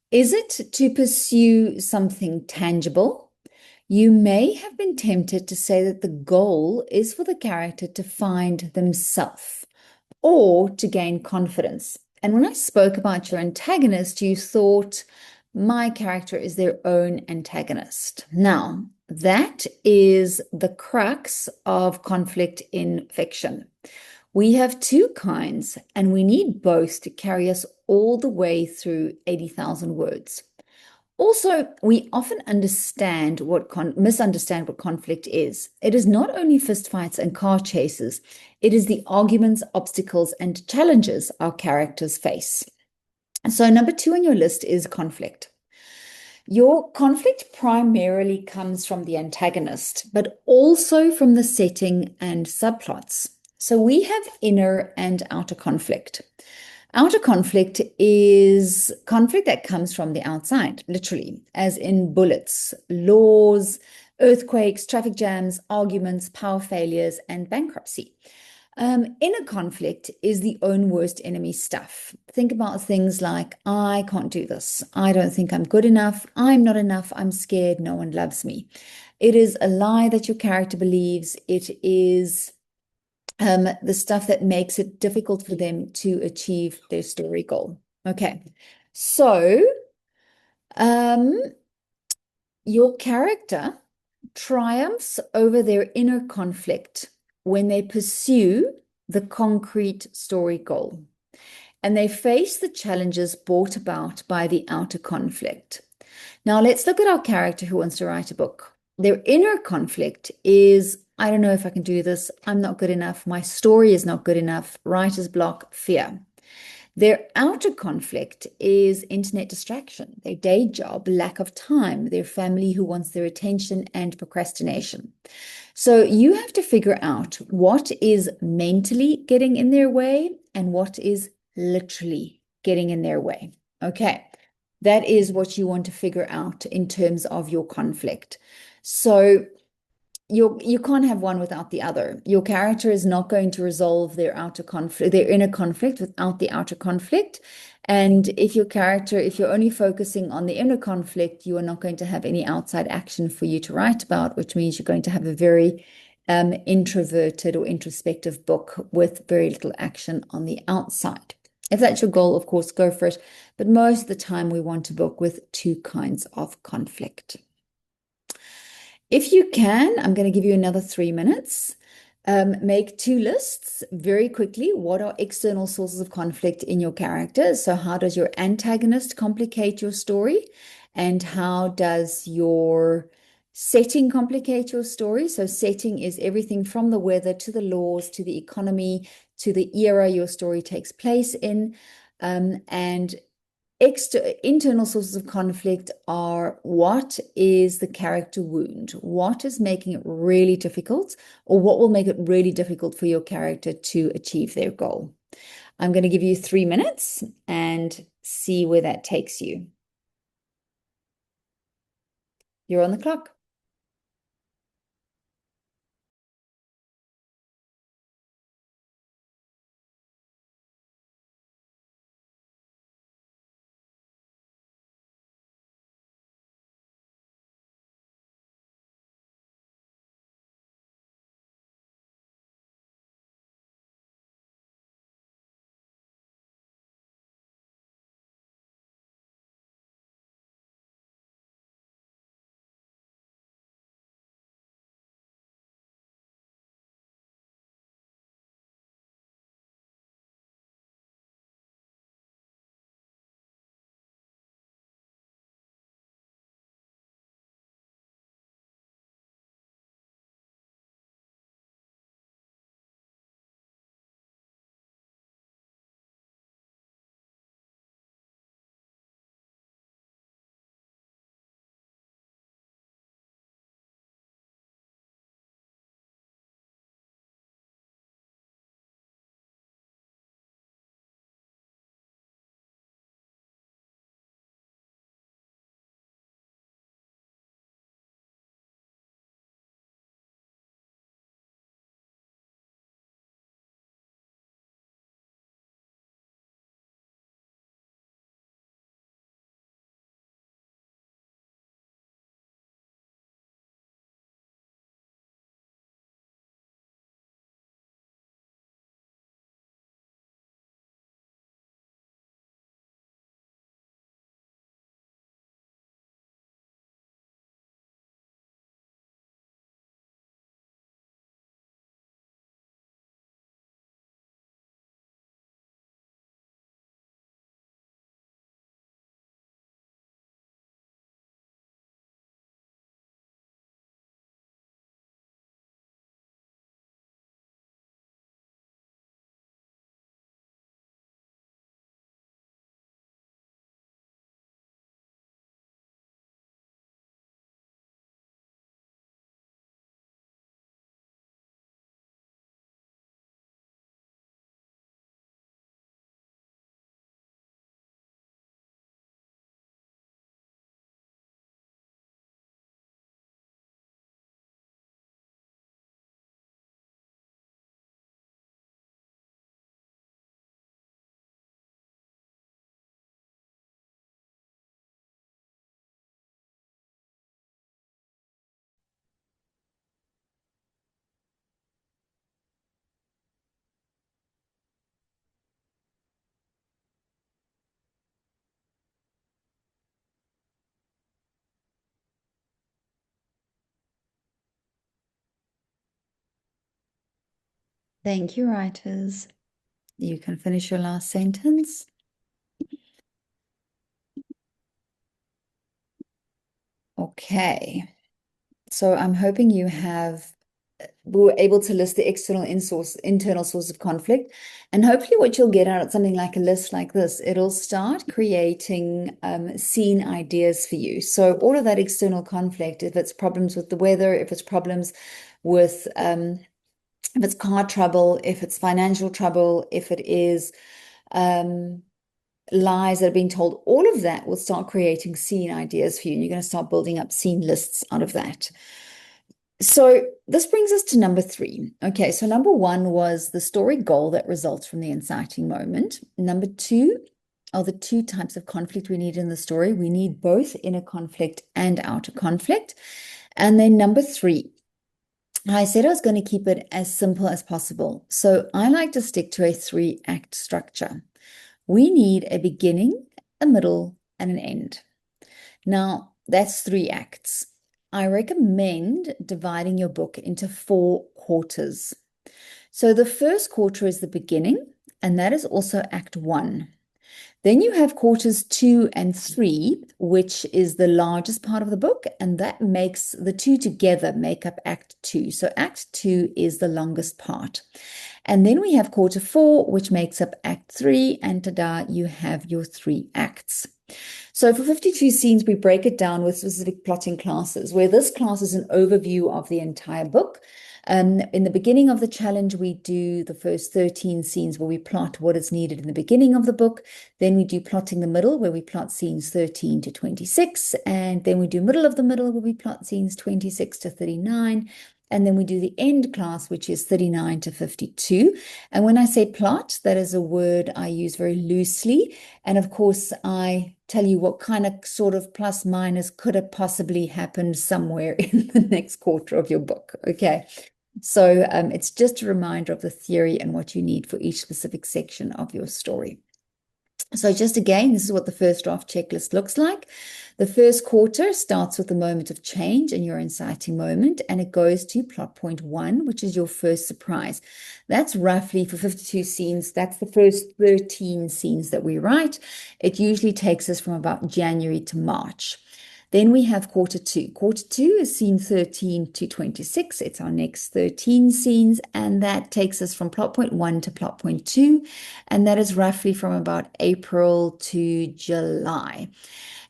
Is it to pursue something tangible? You may have been tempted to say that the goal is for the character to find themselves or to gain confidence. And when I spoke about your antagonist, you thought my character is their own antagonist. Now, that is the crux of conflict in fiction. We have two kinds, and we need both to carry us all the way through 80,000 words. Also, we often misunderstand what conflict is. It is not only fistfights and car chases, it is the arguments, obstacles, and challenges our characters face. So, number two on your list is conflict. Your conflict primarily comes from the antagonist, but also from the setting and subplots. So, we have inner and outer conflict. Outer conflict is conflict that comes from the outside, literally, as in bullets, laws, earthquakes, traffic jams, arguments, power failures, and bankruptcy. Inner conflict is the own worst enemy stuff. Think about things like, I can't do this. I don't think I'm good enough. I'm not enough. I'm scared. No one loves me. It is a lie that your character believes. It is the stuff that makes it difficult for them to achieve their story goal. Okay, so um, your character triumphs over their inner conflict when they pursue the concrete story goal and they face the challenges brought about by the outer conflict. Now, let's look at our character who wants to write a book. Their inner conflict is, I don't know if I can do this. I'm not good enough. My story is not good enough. Writer's block, fear. Their outer conflict is internet distraction, their day job, lack of time, their family who wants their attention, and procrastination. So you have to figure out what is mentally getting in their way and what is literally getting in their way. Okay. That is what you want to figure out in terms of your conflict. So you can't have one without the other. Your character is not going to resolve their outer conflict, their inner conflict without the outer conflict. And if you're only focusing on the inner conflict, you are not going to have any outside action for you to write about, which means you're going to have a very introverted or introspective book with very little action on the outside. If that's your goal, of course, go for it. But most of the time, we want a book with two kinds of conflict. If you can, I'm going to give you another 3 minutes. Make two lists very quickly. What are external sources of conflict in your character? So, how does your antagonist complicate your story? And how does your setting complicate your story? So, setting is everything from the weather to the laws to the economy to the era your story takes place in. And internal sources of conflict are what is the character wound? What is making it really difficult, or what will make it really difficult for your character to achieve their goal? I'm going to give you 3 minutes and see where that takes you. You're on the clock. Thank you, writers. You can finish your last sentence. Okay. So I'm hoping we were able to list the internal source of conflict. And hopefully what you'll get out of something like a list like this, it'll start creating scene ideas for you. So all of that external conflict, if it's problems with the weather, if it's problems with if it's car trouble, if it's financial trouble, if it is um, lies that are being told, all of that will start creating scene ideas for you. And you're going to start building up scene lists out of that. So this brings us to number 3. Okay, so number 1 was the story goal that results from the inciting moment. Number 2 are the 2 types of conflict we need in the story. We need both inner conflict and outer conflict. And then number 3, I said I was going to keep it as simple as possible. So I like to stick to a 3-act structure. We need a beginning, a middle, and an end. Now, that's 3 acts. I recommend dividing your book into 4 quarters. So the first quarter is the beginning, and that is also Act 1. Then you have quarters 2 and 3, which is the largest part of the book, and that makes the 2 together make up Act 2. So Act 2 is the longest part. And then we have quarter 4, which makes up Act 3, and ta-da, you have your 3 acts. So for 52 scenes, we break it down with specific plotting classes, where this class is an overview of the entire book. In the beginning of the challenge, we do the first 13 scenes where we plot what is needed in the beginning of the book. Then we do plotting the middle, where we plot scenes 13 to 26. And then we do middle of the middle, where we plot scenes 26 to 39. And then we do the end class, which is 39 to 52. And when I say plot, that is a word I use very loosely. And of course, I tell you what kind of sort of plus minus could have possibly happened somewhere in the next quarter of your book. Okay. So it's just a reminder of the theory and what you need for each specific section of your story. So just again, this is what the first draft checklist looks like. The first quarter starts with the moment of change and your inciting moment, and it goes to plot point 1, which is your first surprise. That's roughly for 52 scenes. That's the first 13 scenes that we write. It usually takes us from about January to March. Then we have quarter 2. Quarter 2 is scene 13 to 26. It's our next 13 scenes, and that takes us from plot point 1 to plot point 2, and that is roughly from about April to July.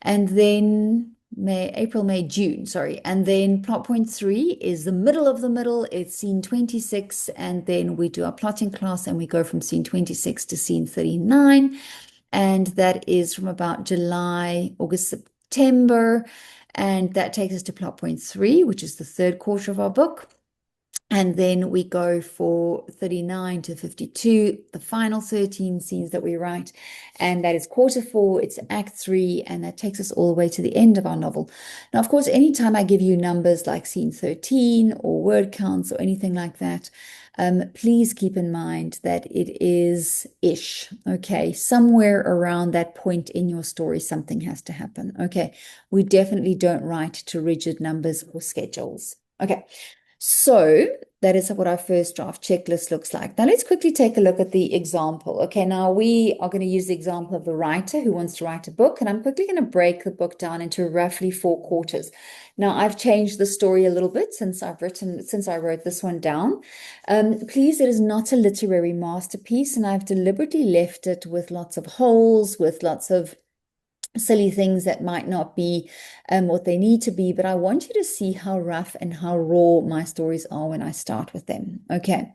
And then April, May, June, sorry. And then plot point 3 is the middle of the middle. It's scene 26, and then we do our plotting class, and we go from scene 26 to scene 39, and that is from about July, August, September, and that takes us to plot point 3, which is the third quarter of our book. And then we go for 39 to 52, the final 13 scenes that we write. And that is quarter 4, it's Act 3, and that takes us all the way to the end of our novel. Now, of course, anytime I give you numbers like scene 13 or word counts or anything like that, please keep in mind that it is ish, okay? Somewhere around that point in your story, something has to happen, okay? We definitely don't write to rigid numbers or schedules. Okay, so that is what our first draft checklist looks like. Now let's quickly take a look at the example. Okay, now we are going to use the example of the writer who wants to write a book, and I'm quickly going to break the book down into roughly 4 quarters. Now I've changed the story a little bit since I wrote this one down. Please, it is not a literary masterpiece, and I've deliberately left it with lots of holes, with lots of silly things that might not be what they need to be, but I want you to see how rough and how raw my stories are when I start with them. Okay,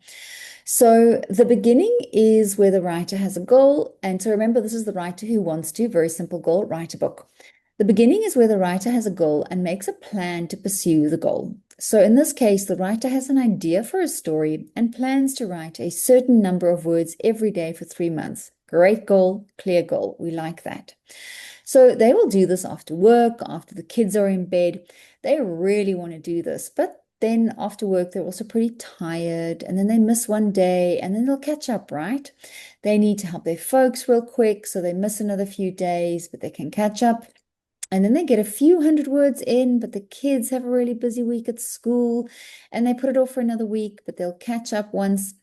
so the beginning is where the writer has a goal, and so remember, this is the writer who wants to, very simple goal, write a book. The beginning is where the writer has a goal and makes a plan to pursue the goal. So in this case, the writer has an idea for a story and plans to write a certain number of words every day for 3 months. Great goal, clear goal. We like that. So they will do this after work, after the kids are in bed. They really want to do this, but then after work, they're also pretty tired, and then they miss one day, and then they'll catch up, right? They need to help their folks real quick, so they miss another few days, but they can catch up. And then they get a few hundred words in, but the kids have a really busy week at school, and they put it off for another week, but they'll catch up once.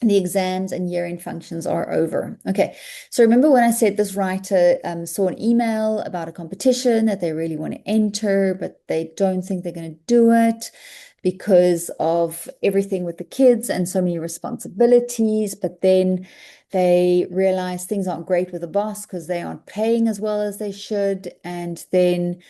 the exams and year-end functions are over. Okay, so remember when I said this writer saw an email about a competition that they really want to enter, but they don't think they're going to do it because of everything with the kids and so many responsibilities. But then they realize things aren't great with the boss because they aren't paying as well as they should. And then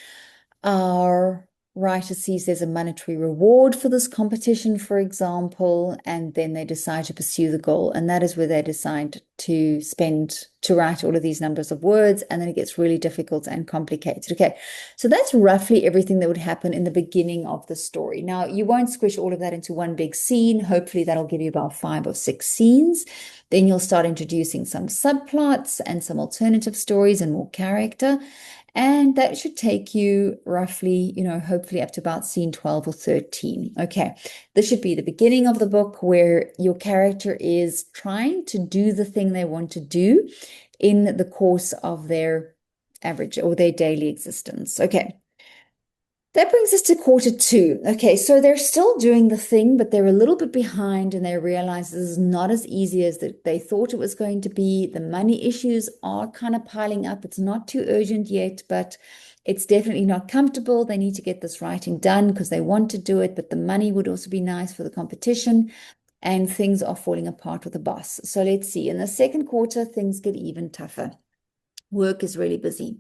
our writer sees there's a monetary reward for this competition, for example, and then they decide to pursue the goal. And that is where they decide to write all of these numbers of words, and then it gets really difficult and complicated. Okay, so that's roughly everything that would happen in the beginning of the story. Now, you won't squish all of that into one big scene. Hopefully, that'll give you about 5 or 6 scenes. Then you'll start introducing some subplots and some alternative stories and more character. And that should take you roughly, hopefully up to about scene 12 or 13. Okay, this should be the beginning of the book where your character is trying to do the thing they want to do in the course of their average or their daily existence. Okay. That brings us to quarter 2. Okay, so they're still doing the thing, but they're a little bit behind and they realize this is not as easy as they thought it was going to be. The money issues are kind of piling up. It's not too urgent yet, but it's definitely not comfortable. They need to get this writing done because they want to do it, but the money would also be nice for the competition, and things are falling apart with the boss. So let's see. In the second quarter, things get even tougher. Work is really busy.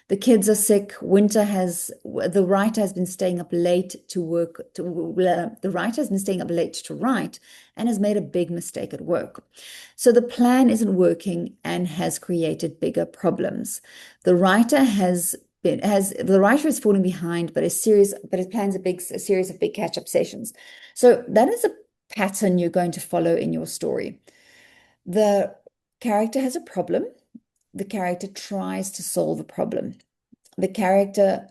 The kids are sick. The writer has been staying up late to work. The writer has been staying up late to write and has made a big mistake at work. So the plan isn't working and has created bigger problems. The writer is falling behind, but his plans a series of big catch-up sessions. So that is a pattern you're going to follow in your story. The character has a problem. The character tries to solve a problem. The character,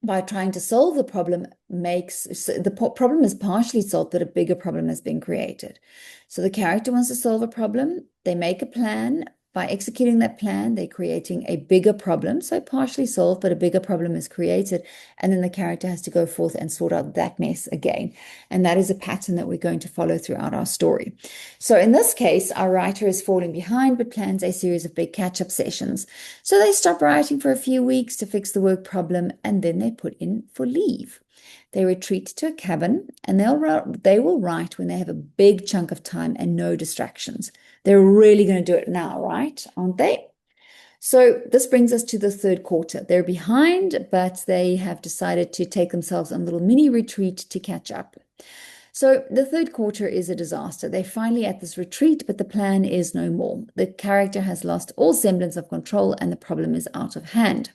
by trying to solve the problem, problem is partially solved, but a bigger problem has been created. So the character wants to solve a problem. They make a plan. By executing that plan, they're creating a bigger problem. So partially solved, but a bigger problem is created. And then the character has to go forth and sort out that mess again. And that is a pattern that we're going to follow throughout our story. So in this case, our writer is falling behind, but plans a series of big catch-up sessions. So they stop writing for a few weeks to fix the work problem, and then they put in for leave. They retreat to a cabin and they will write when they have a big chunk of time and no distractions. They're really going to do it now, right? Aren't they? So this brings us to the third quarter. They're behind, but they have decided to take themselves on a little mini retreat to catch up. So the third quarter is a disaster. They're finally at this retreat, but the plan is no more. The character has lost all semblance of control and the problem is out of hand.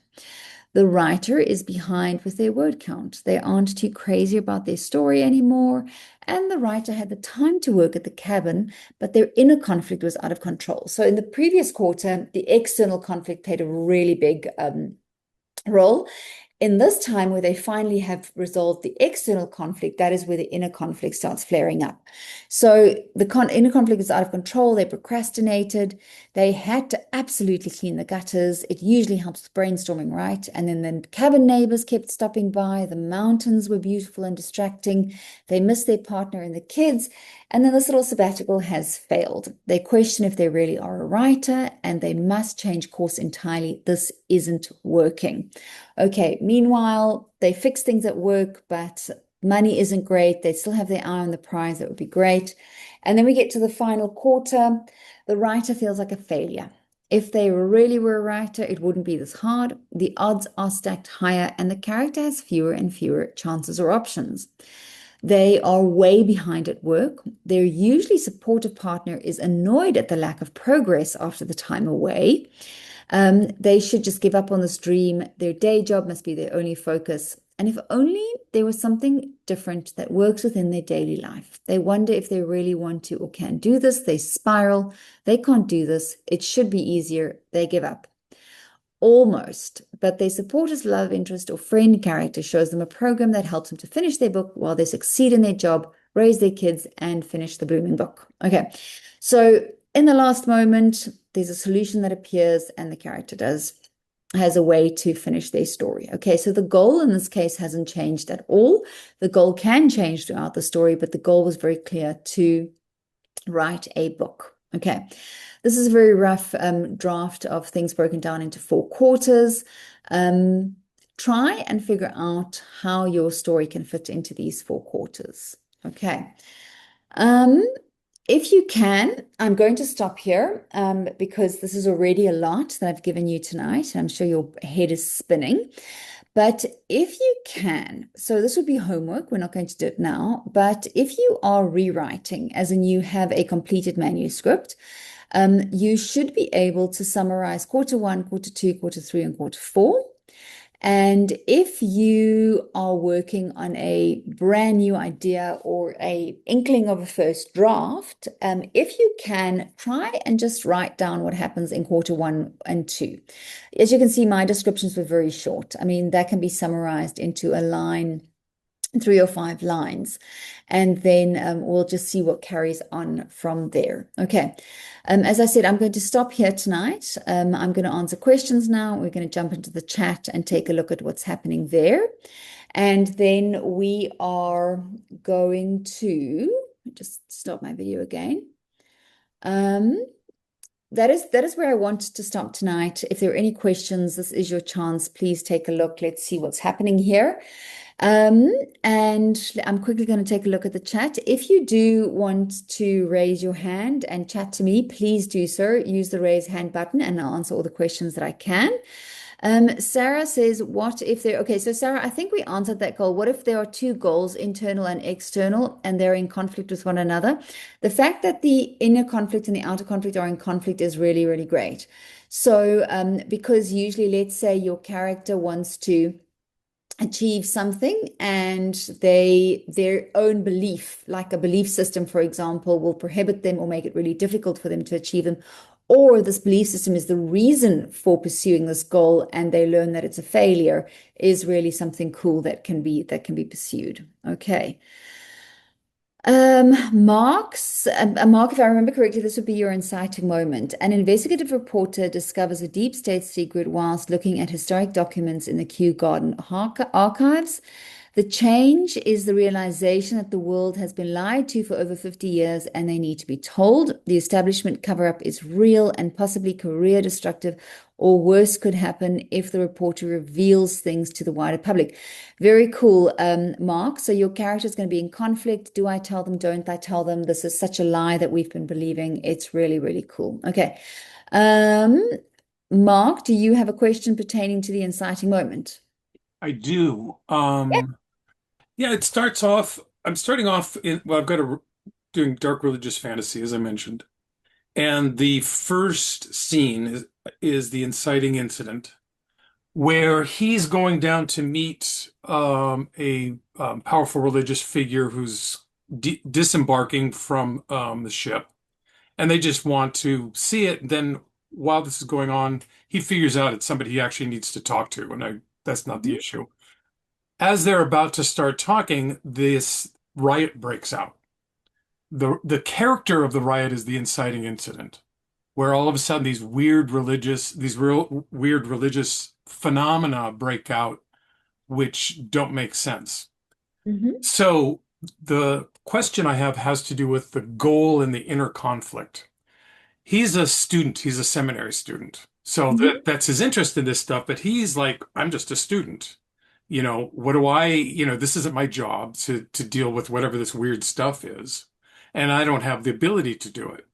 The writer is behind with their word count. They aren't too crazy about their story anymore. And the writer had the time to work at the cabin, but their inner conflict was out of control. So in the previous quarter, the external conflict played a really big role. In this time where they finally have resolved the external conflict, that is where the inner conflict starts flaring up. So the inner conflict is out of control. They procrastinated. They had to absolutely clean the gutters. It usually helps with brainstorming, right? And then the cabin neighbors kept stopping by. The mountains were beautiful and distracting. They missed their partner and the kids. And then this little sabbatical has failed. They question if they really are a writer and they must change course entirely. This isn't working. Okay, meanwhile, they fix things at work, but money isn't great. They still have their eye on the prize. That would be great. And then we get to the final quarter. The writer feels like a failure. If they really were a writer, it wouldn't be this hard. The odds are stacked higher, and the character has fewer and fewer chances or options. They are way behind at work. Their usually supportive partner is annoyed at the lack of progress after the time away. They should just give up on this dream. Their day job must be their only focus. And if only there was something different that works within their daily life. They wonder if they really want to or can do this. They spiral. They can't do this. It should be easier. They give up. Almost, but their supporter's love interest or friend character shows them a program that helps them to finish their book while they succeed in their job, raise their kids, and finish the blooming book. Okay, so in the last moment, there's a solution that appears and the character has a way to finish their story. Okay, so the goal in this case hasn't changed at all. The goal can change throughout the story, but the goal was very clear to write a book. Okay. This is a very rough draft of things broken down into 4 quarters. Um, Try and figure out how your story can fit into these 4 quarters. Okay. Um, if you can, I'm going to stop here because this is already a lot that I've given you tonight. I'm sure your head is spinning. But if you can, so this would be homework. We're not going to do it now. But if you are rewriting, as in you have a completed manuscript, you should be able to summarize quarter one, quarter two, quarter three, and quarter four. And if you are working on a brand new idea or a inkling of a first draft, if you can try and just write down what happens in quarter one and two. As you can see, my descriptions were very short. I mean, that can be summarized into a line, 3 or 5 lines, and then we'll just see what carries on from there. Okay. As I said, I'm going to stop here tonight. I'm going to answer questions now. We're going to jump into the chat and take a look at what's happening there. And then we are going to just stop my video again. That is where I want to stop tonight. If there are any questions, this is your chance. Please take a look. Let's see what's happening here. And I'm quickly going to take a look at the chat. If you do want to raise your hand and chat to me, please do so. Use the raise hand button and I'll answer all the questions that I can. Sarah says, what if there, okay, so Sarah, I think we answered that goal. What if there are two goals, internal and external, and they're in conflict with one another? The fact that the inner conflict and the outer conflict are in conflict is really, really great. So, because usually, let's say your character wants to achieve something and their own belief, like a belief system, for example, will prohibit them or make it really difficult for them to achieve them. Or this belief system is the reason for pursuing this goal, and they learn that it's a failure, is really something cool that can be pursued. Okay. Mark, if I remember correctly, this would be your inciting moment. An investigative reporter discovers a deep state secret whilst looking at historic documents in the Kew Garden archives. The change is the realization that the world has been lied to for over 50 years and they need to be told. The establishment cover-up is real and possibly career destructive, or worse could happen if the reporter reveals things to the wider public. Very cool, Mark. So your character is going to be in conflict. Do I tell them? Don't I tell them? This is such a lie that we've been believing. It's really, really cool. Okay. Mark, do you have a question pertaining to the inciting moment? I do. Yeah. Yeah, it starts off. I'm starting off in, well, I've got a doing dark religious fantasy, as I mentioned. And the first scene is the inciting incident where he's going down to meet a powerful religious figure who's disembarking from the ship. And they just want to see it. Then while this is going on, he figures out it's somebody he actually needs to talk to. And that's not the issue. As they're about to start talking, this riot breaks out. The character of the riot is the inciting incident, where all of a sudden these real weird religious phenomena break out, which don't make sense. Mhm. So the question I have has to do with the goal and the inner conflict. He's a student, he's a seminary student. So Mhm. that's his interest in this stuff, but he's like, I'm just a student. What do this isn't my job to deal with whatever this weird stuff is. And I don't have the ability to do it.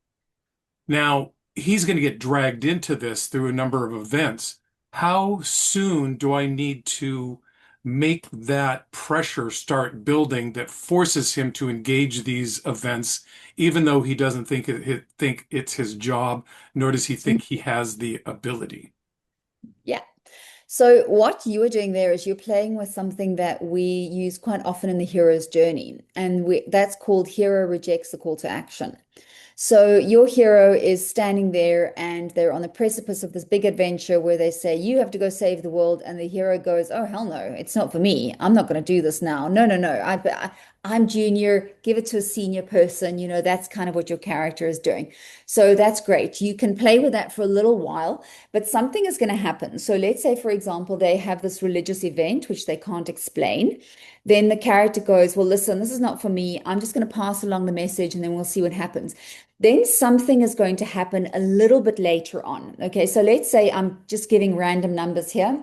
Now, he's going to get dragged into this through a number of events. How soon do I need to make that pressure start building that forces him to engage these events, even though he doesn't think it's his job, nor does he think he has the ability? Yeah. So what you are doing there is you're playing with something that we use quite often in the hero's journey, and that's called hero rejects the call to action. So your hero is standing there and they're on the precipice of this big adventure where they say, you have to go save the world. And the hero goes, oh, hell no, it's not for me. I'm not going to do this now. No, no, no. I'm junior. Give it to a senior person. You know, that's kind of what your character is doing. So that's great. You can play with that for a little while, but something is going to happen. So let's say, for example, they have this religious event, which they can't explain. Then the character goes, well, listen, this is not for me. I'm just going to pass along the message and then we'll see what happens. Then something is going to happen a little bit later on. Okay, so let's say I'm just giving random numbers here.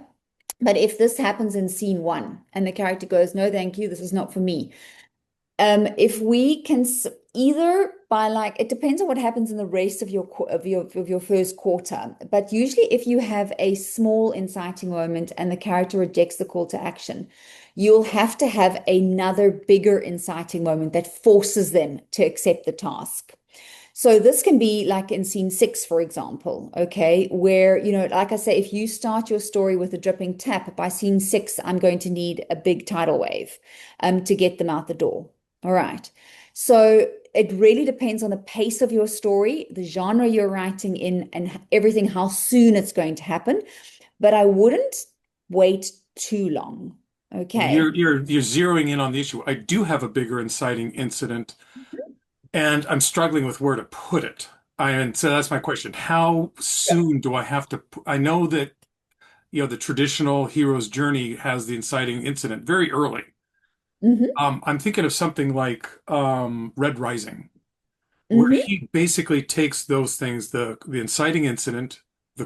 But if this happens in scene one and the character goes, no, thank you, this is not for me. If we can either by like it depends on what happens in the rest of your first quarter, but usually if you have a small inciting moment and the character rejects the call to action, you'll have to have another bigger inciting moment that forces them to accept the task. So this can be like in scene six, for example, okay, where, you know, like I say, if you start your story with a dripping tap, by scene six, I'm going to need a big tidal wave to get them out the door. All right. So it really depends on the pace of your story, the genre you're writing in, and everything, how soon it's going to happen. But I wouldn't wait too long. Well, Okay. you're zeroing in on the issue. I do have a bigger inciting incident, and I'm struggling with where to put it. And so that's my question. How soon do I have to I know that the traditional hero's journey has the inciting incident very early. Hmm. I'm thinking of something like Red Rising, where Hmm. he basically takes those things, the inciting incident, Hmm.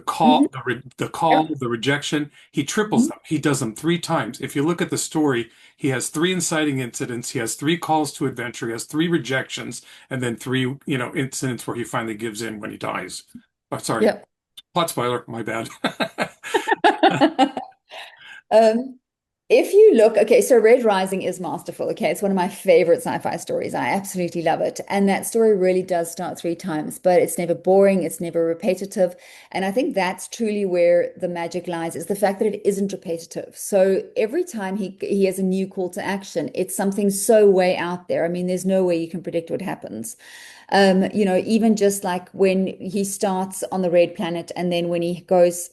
the call, the rejection, he triples Mhm. them. He does them three times. If you look at the story, he has three inciting incidents, he has three calls to adventure, he has three rejections, and then three, incidents where he finally gives in when he dies. Oh, sorry, Yep. plot spoiler, my bad. Um, if you look, okay, so Red Rising is masterful. Okay, it's one of my favorite sci-fi stories. I absolutely love it. And that story really does start three times, but it's never boring, it's never repetitive. And I think that's truly where the magic lies, is the fact that it isn't repetitive. So every time he has a new call to action, it's something so way out there. I mean, there's no way you can predict what happens. Even just like when he starts on the red planet and then when he goes,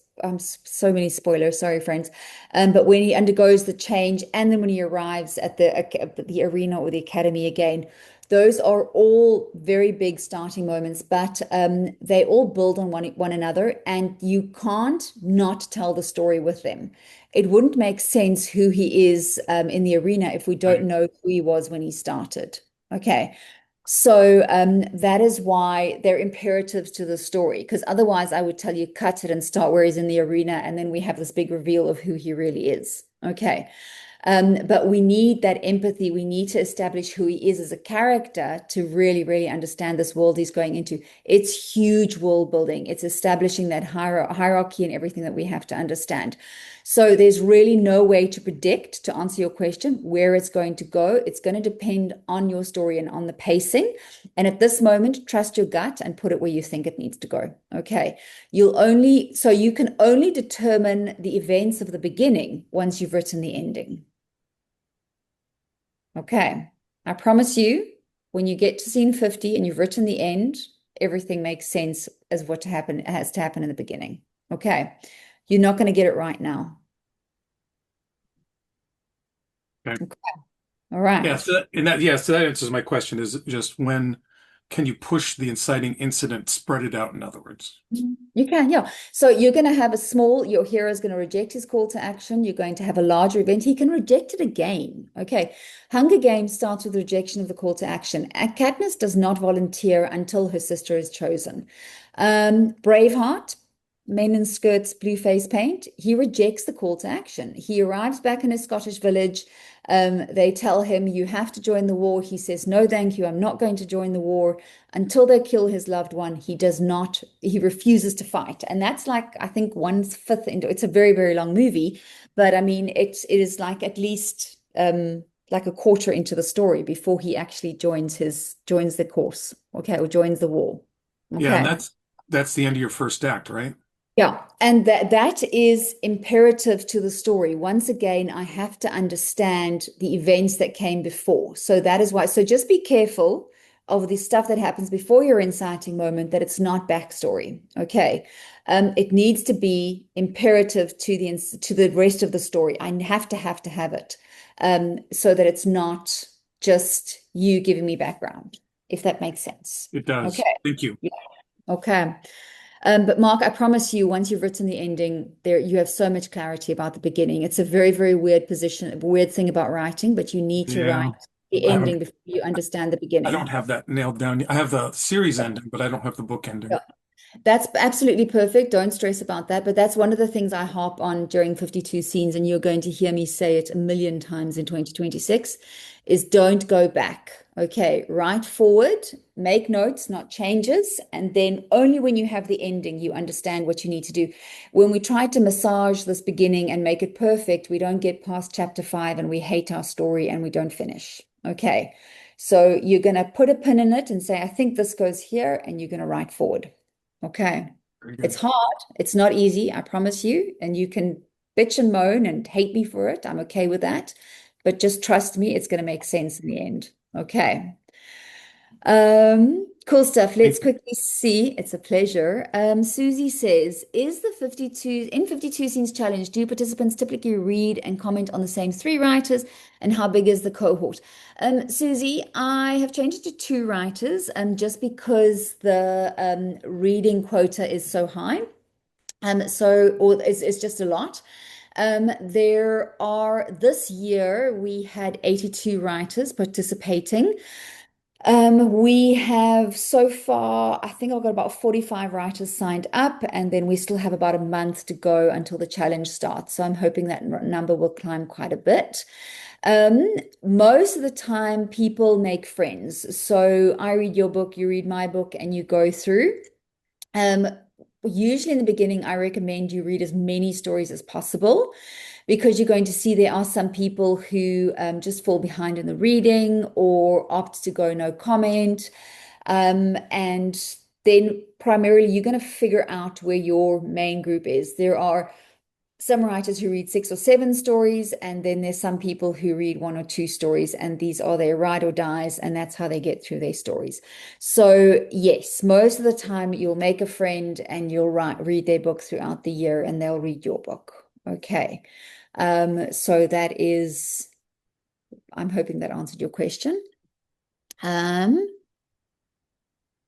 so many spoilers, sorry, friends. But when he undergoes the change and then when he arrives at the arena or the academy again, those are all very big starting moments, but they all build on one another, and you can't not tell the story with them. It wouldn't make sense who he is in the arena if we don't Right. know who he was when he started. Okay. So that is why they're imperatives to the story, because otherwise I would tell you cut it and start where he's in the arena, and then we have this big reveal of who he really is. Okay. But we need that empathy. We need to establish who he is as a character to really, really understand this world he's going into. It's huge world building. It's establishing that hierarchy and everything that we have to understand. So there's really no way to predict, to answer your question, where it's going to go. It's going to depend on your story and on the pacing. And at this moment, trust your gut and put it where you think it needs to go. Okay. So you can only determine the events of the beginning once you've written the ending. Okay. I promise you, when you get to scene 50 and you've written the end, everything makes sense as what to happen has to happen in the beginning. Okay. You're not going to get it right now. Okay. Okay. All Yeah, right. so that answers my question, is just when can you push the inciting incident, spread it out, in other words. You can, yeah. So you're going to have your hero is going to reject his call to action. You're going to have a larger event. He can reject it again. Okay. Hunger Games starts with rejection of the call to action. Katniss does not volunteer until her sister is chosen. Braveheart, men in skirts, blue face paint, he rejects the call to action. He arrives back in his Scottish village. They tell him, you have to join the war. He says, no, thank you. I'm not going to join the war until they kill his loved one. He refuses to fight. And that's like, I think, one fifth into it's a very, very long movie. But I mean, it is like at least like a quarter into the story before he actually joins the course, okay, or joins the war. Yeah, and Okay. that's the end of your first act, right? Yeah, and that is imperative to the story. Once again, I have to understand the events that came before. So that is why. So just be careful of the stuff that happens before your inciting moment, that it's not backstory. Okay. It needs to be imperative to the rest of the story. I have to have it, so that it's not just you giving me background, if that makes sense. It does. Okay. Thank you. Yeah. Okay. But Mark, I promise you, once you've written the ending, there you have so much clarity about the beginning. It's a very, very weird position, weird thing about writing, but you need to write Yeah. the I ending don't before you understand the I don't beginning. have that nailed down. I have the series ending, but I don't have the book ending. Yeah. That's absolutely perfect. Don't stress about that. But that's one of the things I harp on during 52 scenes, and you're going to hear me say it a million times in 2026, is don't go back. Okay, write forward, make notes, not changes, and then only when you have the ending, you understand what you need to do. When we try to massage this beginning and make it perfect, we don't get past chapter 5 and we hate our story and we don't finish. Okay, so you're going to put a pin in it and say, I think this goes here, and you're going to write forward. Okay. Very It's good. hard. It's not easy, I promise you. And you can bitch and moan and hate me for it. I'm okay with that. But just trust me, it's going to make sense in the end. Okay. Cool stuff. Let's Thank you. quickly see. It's a pleasure. Susie says, is the 52 scenes challenge, do participants typically read and comment on the same three writers? And how big is the cohort? Susie, I have changed it to two writers, just because the reading quota is so high. Or it's just a lot. This year we had 82 writers participating. We have so far, I think I've got about 45 writers signed up, and then we still have about a month to go until the challenge starts. So I'm hoping that number will climb quite a bit. Most of the time, people make friends. So I read your book, you read my book, and you go through. Um, Usually in the beginning, I recommend you read as many stories as possible, because you're going to see there are some people who just fall behind in the reading or opt to go no comment. And then primarily you're going to figure out where your main group is. There are some writers who read 6 or 7 stories, and then there's some people who read 1 or 2 stories, and these are their ride or dies, and that's how they get through their stories. So, yes, most of the time you'll make a friend and you'll read their book throughout the year, and they'll read your book. Okay. So that is, I'm hoping that answered your question. Um,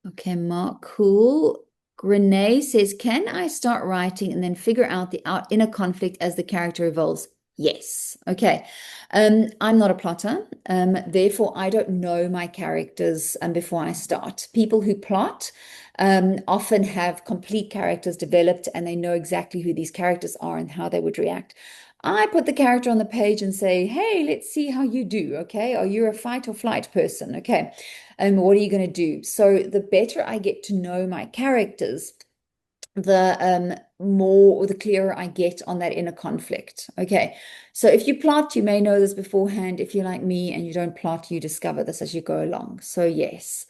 okay, Mark, cool. Renee says, can I start writing and then figure out the inner conflict as the character evolves? Yes. Okay. I'm not a plotter. Therefore, I don't know my characters before I start. People who plot often have complete characters developed, and they know exactly who these characters are and how they would react. I put the character on the page and say, hey, let's see how you do. Okay. Are you a fight or flight person? Okay. And what are you going to do? So the better I get to know my characters, the more or the clearer I get on that inner conflict. Okay. So if you plot, you may know this beforehand. If you're like me and you don't plot, you discover this as you go along. So yes.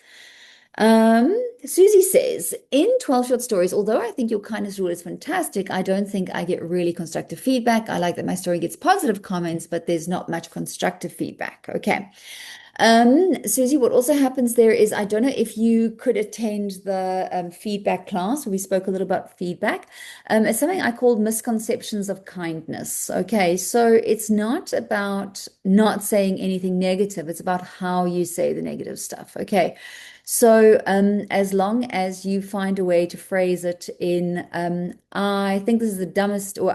Susie says, in 12 short stories, although I think your kindness rule is fantastic, I don't think I get really constructive feedback. I like that my story gets positive comments, but there's not much constructive feedback. Okay. Susie, what also happens there is, I don't know if you could attend the feedback class. We spoke a little about feedback. It's something I called misconceptions of kindness. Okay, so it's not about not saying anything negative, it's about how you say the negative stuff. Okay, so as long as you find a way to phrase it in, I think this is the dumbest, or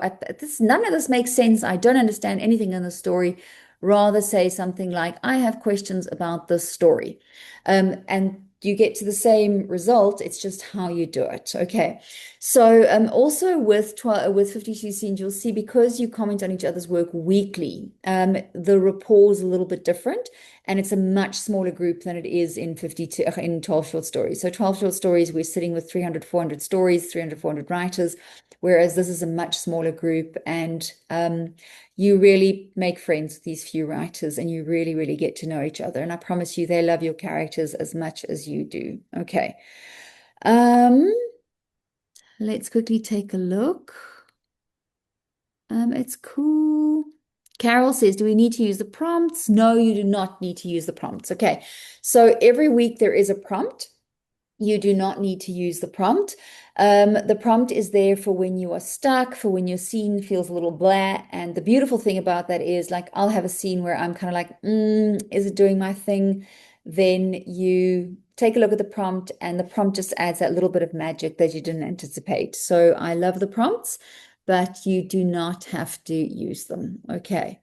none of this makes sense. I don't understand anything in the story. Rather say something like, I have questions about this story. And you get to the same result. It's just how you do it. Okay. So also with 52 scenes, you'll see, because you comment on each other's work weekly, the rapport is a little bit different, and it's a much smaller group than it is in 52 in 12 short stories. So 12 short stories, we're sitting with 300, 400 stories, 300, 400 writers, whereas this is a much smaller group, and you really make friends with these few writers, and you really, really get to know each other. And I promise you, they love your characters as much as you do. Okay. Um, let's quickly take a look. It's cool. Carol says, do we need to use the prompts? No, you do not need to use the prompts. Okay. So every week there is a prompt. You do not need to use the prompt. The prompt is there for when you are stuck, for when your scene feels a little blah. And the beautiful thing about that is, like, I'll have a scene where I'm kind of like, is it doing my thing? Then you take a look at the prompt, and the prompt just adds that little bit of magic that you didn't anticipate. So I love the prompts, but you do not have to use them. Okay.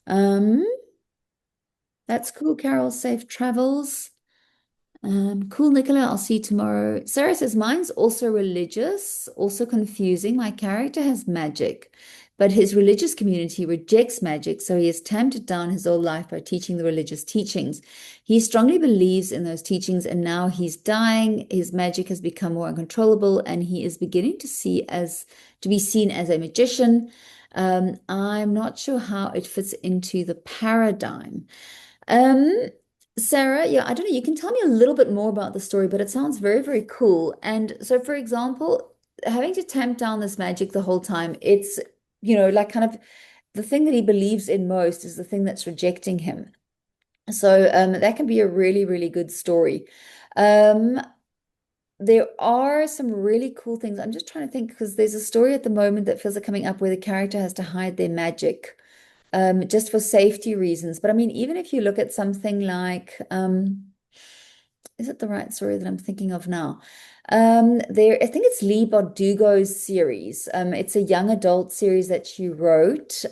Um, that's cool, Carol. Safe travels. Cool, Nicola. I'll see you tomorrow. Sarah says, mine's also religious, also confusing. My character has magic, but his religious community rejects magic, so he has tamped it down his whole life by teaching the religious teachings. He strongly believes in those teachings, and now he's dying. His magic has become more uncontrollable, and he is beginning to be seen as a magician. I'm not sure how it fits into the paradigm. Um, Sarah, yeah, I don't know. You can tell me a little bit more about the story, but it sounds very, very cool. And so, for example, having to tamp down this magic the whole time, it's, like kind of the thing that he believes in most is the thing that's rejecting him. So, that can be a really, really good story. Um, there are some really cool things. I'm just trying to think because there's a story at the moment that feels like coming up where the character has to hide their magic just for safety reasons. But I mean, even if you look at something like, is it the right story that I'm thinking of now? I think it's Leigh Bardugo's series. It's a young adult series that she wrote.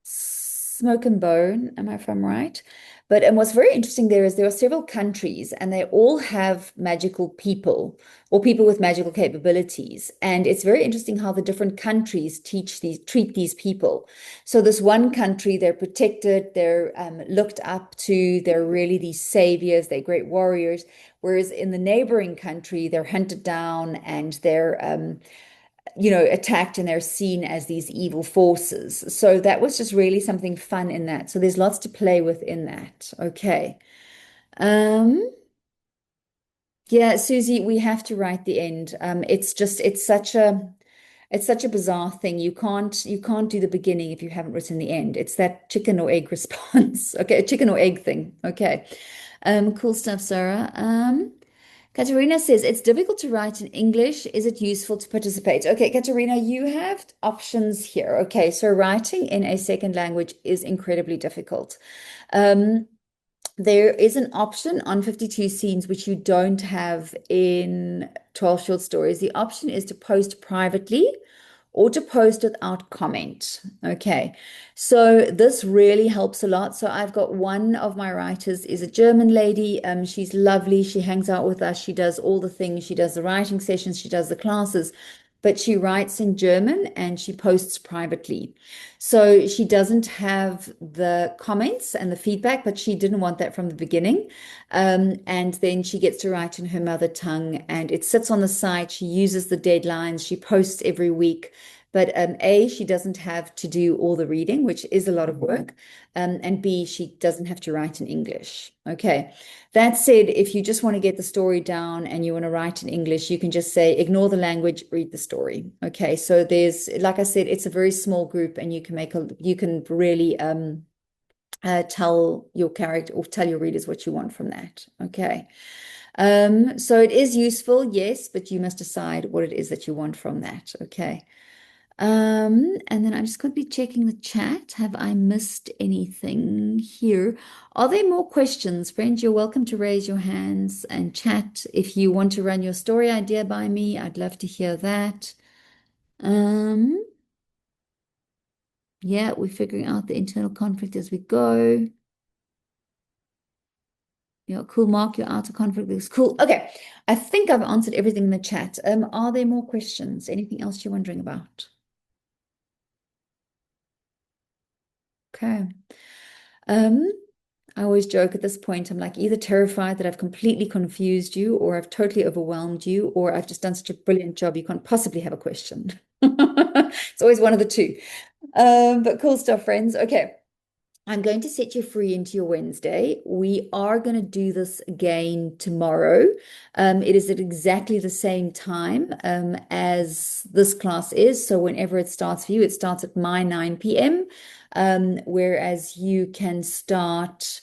Smoke and Bone, am I from right? But and what's very interesting there is there are several countries and they all have magical people or people with magical capabilities. And it's very interesting how the different countries treat these people. So this one country, they're protected, they're looked up to, they're really these saviors, they're great warriors. Whereas in the neighboring country, they're hunted down and they're attacked and they're seen as these evil forces. So that was just really something fun in that. So there's lots to play with in that. Okay. Um, yeah, Susie, we have to write the end. It's such a bizarre thing. You can't do the beginning if you haven't written the end. It's that chicken or egg response. Okay, chicken or egg thing. Okay. Cool stuff, Sarah. Katerina says it's difficult to write in English. Is it useful to participate? Okay, Katerina, you have options here. Okay, so writing in a second language is incredibly difficult. Um, there is an option on 52 scenes which you don't have in 12 short stories. The option is to post privately or to post without comment. Okay, so this really helps a lot. So I've got one of my writers is a German lady. She's lovely. She hangs out with us. She does all the things. She does the writing sessions. She does the classes, but she writes in German and she posts privately. So she doesn't have the comments and the feedback, but she didn't want that from the beginning. And then she gets to write in her mother tongue and it sits on the site. She uses the deadlines. She posts every week. But A, she doesn't have to do all the reading, which is a lot of work. And B, she doesn't have to write in English. Okay. That said, if you just want to get the story down and you want to write in English, you can just say, ignore the language, read the story. Okay. So like I said, it's a very small group and you can really tell your character or tell your readers what you want from that. Okay. So it is useful, yes, but you must decide what it is that you want from that. Okay. And then I'm just going to be checking the chat. Have I missed anything here? Are there more questions? Friends, you're welcome to raise your hands and chat. If you want to run your story idea by me, I'd love to hear that. Yeah, we're figuring out the internal conflict as we go. Yeah, cool, Mark. Your outer conflict is cool. Okay, I think I've answered everything in the chat. Are there more questions? Anything else you're wondering about? Okay. Um, I always joke at this point, I'm like either terrified that I've completely confused you, or I've totally overwhelmed you, or I've just done such a brilliant job you can't possibly have a question. It's always one of the two. But cool stuff, friends. Okay. I'm going to set you free into your Wednesday. We are going to do this again tomorrow. It is at exactly the same time as this class is. So whenever it starts for you, it starts at my 9 p.m. whereas you can start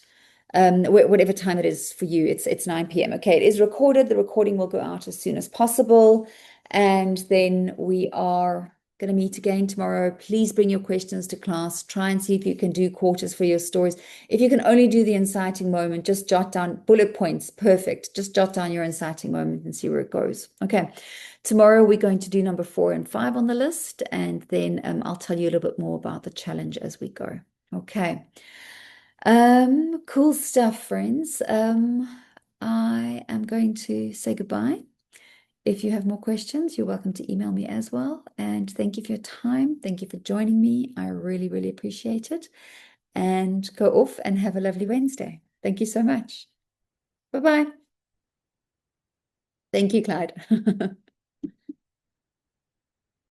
whatever time it is for you. It's 9 p.m. Okay, it is recorded. The recording will go out as soon as possible. And then we are going to meet again tomorrow. Please bring your questions to class. Try and see if you can do quarters for your stories. If you can only do the inciting moment, just jot down bullet points. Perfect. Just jot down your inciting moment and see where it goes. Okay. Tomorrow we're going to do number 4 and 5 on the list, and then I'll tell you a little bit more about the challenge as we go. Okay. Cool stuff, friends. I am going to say goodbye. If you have more questions, you're welcome to email me as well. And thank you for your time. Thank you for joining me. I really, really appreciate it. And go off and have a lovely Wednesday. Thank you so much. Bye-bye. Thank you, Clyde.